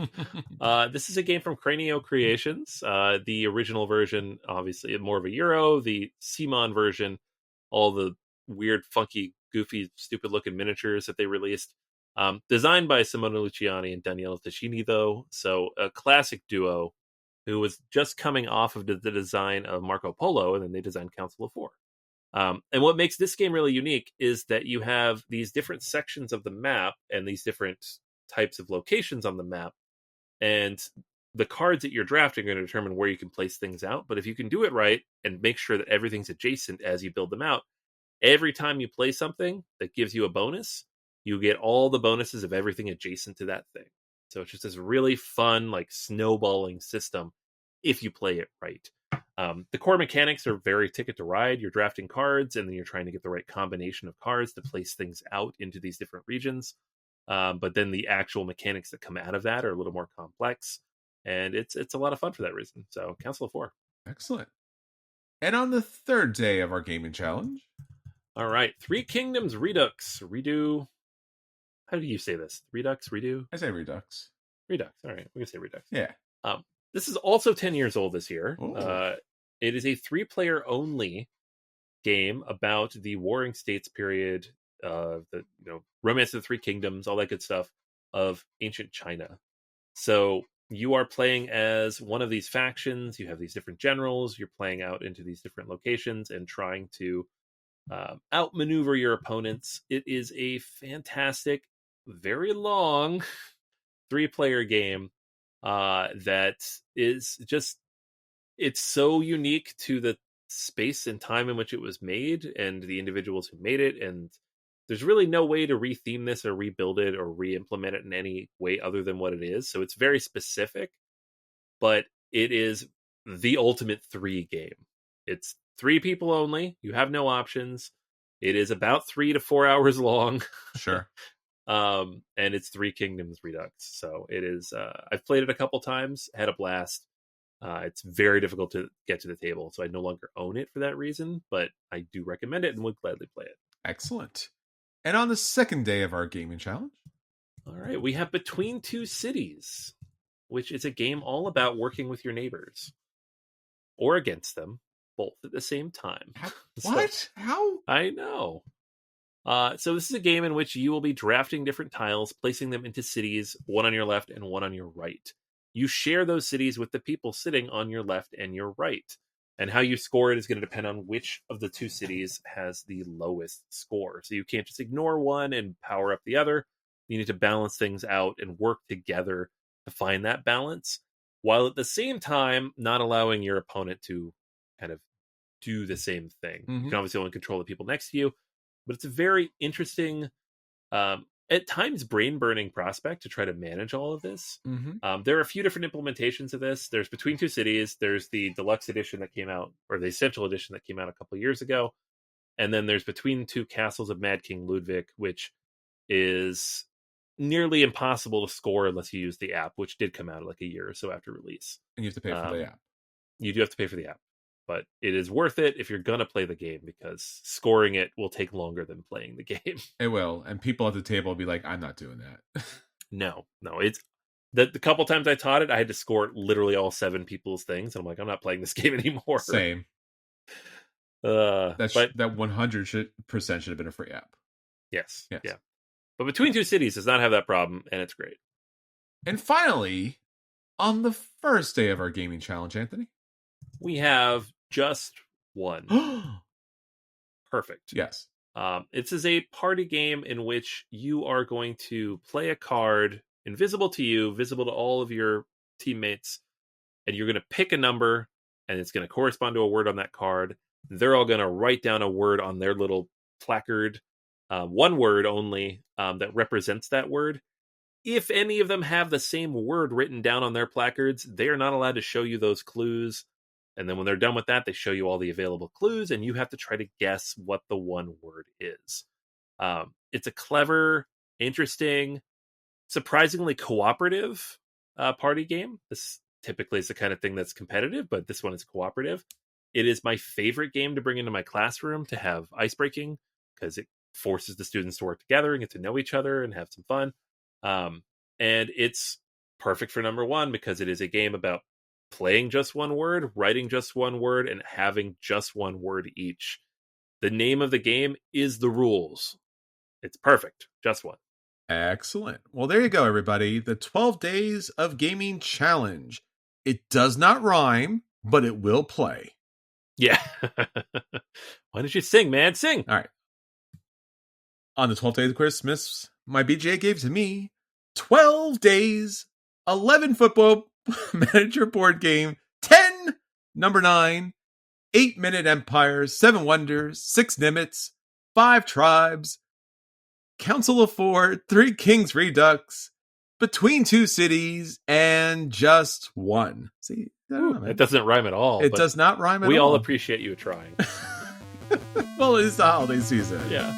this is a game from Cranio Creations. The original version, obviously more of a Euro. The Simon version, all the weird, funky, goofy, stupid looking miniatures that they released. Designed by Simone Luciani and Daniele Tascini, though. So a classic duo who was just coming off of the design of Marco Polo, and then they designed Council of 4. And what makes this game really unique is that you have these different sections of the map and these different types of locations on the map. And the cards that you're drafting are going to determine where you can place things out. But if you can do it right and make sure that everything's adjacent as you build them out, every time you play something that gives you a bonus, you get all the bonuses of everything adjacent to that thing. So it's just this really fun, like snowballing system if you play it right. The core mechanics are very Ticket to Ride. You're drafting cards, and then you're trying to get the right combination of cards to place things out into these different regions. But then the actual mechanics that come out of that are a little more complex, and it's a lot of fun for that reason. So Council of 4. Excellent. And on the 3rd day of our gaming challenge, all right, Three Kingdoms Redux. Redo. How do you say this? Redux? Redo? I say Redux. Redux. All right, we can say Redux. Yeah. This is also 10 years old this year. Ooh. It is a 3-player only game about the Warring States period, the Romance of the Three Kingdoms, all that good stuff of ancient China. So you are playing as one of these factions. You have these different generals. You're playing out into these different locations and trying to outmaneuver your opponents. It is a fantastic, very long 3-player game that is just, it's so unique to the space and time in which it was made and the individuals who made it. And there's really no way to retheme this or rebuild it or re-implement it in any way other than what it is. So it's very specific, but it is the ultimate 3 game. It's 3 people only. You have no options. It is about 3 to 4 hours long. Sure. And it's Three Kingdoms Redux. So it is, I've played it a couple times, had a blast. It's very difficult to get to the table, so I no longer own it for that reason, but I do recommend it and would gladly play it. Excellent. And on the 2nd day of our gaming challenge, all right, we have Between Two Cities, which is a game all about working with your neighbors or against them, both at the same time. What? How? I know. So this is a game in which you will be drafting different tiles, placing them into cities, one on your left and one on your right. You share those cities with the people sitting on your left and your right. And how you score it is going to depend on which of the two cities has the lowest score. So you can't just ignore one and power up the other. You need to balance things out and work together to find that balance, while at the same time not allowing your opponent to kind of do the same thing. You can obviously only control the people next to you, but it's a very interesting, at times brain-burning prospect to try to manage all of this. There are a few different implementations of this. There's Between Two Cities, there's the Deluxe edition that came out, or the Essential edition that came out a couple of years ago, and then there's Between Two Castles of Mad King Ludwig, which is nearly impossible to score unless you use the app, which did come out like a year or so after release. And you have to pay for the app. You do have to pay for the app, but it is worth it if you're going to play the game, because scoring it will take longer than playing the game. It will. And people at the table will be like, I'm not doing that. No. It's the couple times I taught it, I had to score literally all 7 people's things. And I'm like, I'm not playing this game anymore. Same. That 100% should have been a free app. Yes. Yeah. But Between Two Cities does not have that problem, and it's great. And finally, on the first day of our gaming challenge, Anthony, we have just one. Perfect. Yes. This is a party game in which you are going to play a card invisible to you, visible to all of your teammates, and you're going to pick a number, and it's going to correspond to a word on that card. They're all going to write down a word on their little placard, one word only, that represents that word. If any of them have the same word written down on their placards, they are not allowed to show you those clues. And then when they're done with that, they show you all the available clues, and you have to try to guess what the one word is. It's a clever, interesting, surprisingly cooperative party game. This typically is the kind of thing that's competitive, but this one is cooperative. It is my favorite game to bring into my classroom to have ice breaking, because it forces the students to work together and get to know each other and have some fun. And it's perfect for number one, because it is a game about playing just one word, writing just one word, and having just one word each. The name of the game is The Rules. It's perfect. Just one. Excellent. Well, there you go, everybody. The 12 Days of Gaming Challenge. It does not rhyme, but it will play. Yeah. Why don't you sing, man? Sing. All right. On the 12th day of Christmas, my BJ gave to me 12 days, 11 football manager board game, 10 number 9, 8-minute empires, 7 wonders, 6 Nimitz, 5 tribes, Council of 4, 3 kings redux, Between Two Cities, and just one. See, it doesn't rhyme at all. It does not rhyme at all. We all appreciate you trying. Well, it's the holiday season. Yeah.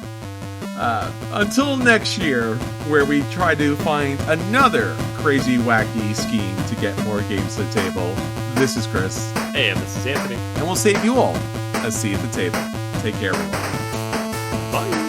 Until next year, where we try to find another crazy, wacky scheme to get more games to the table. This is Chris. And this is Anthony. And we'll save you all a seat at the table. Take care, everyone. Bye.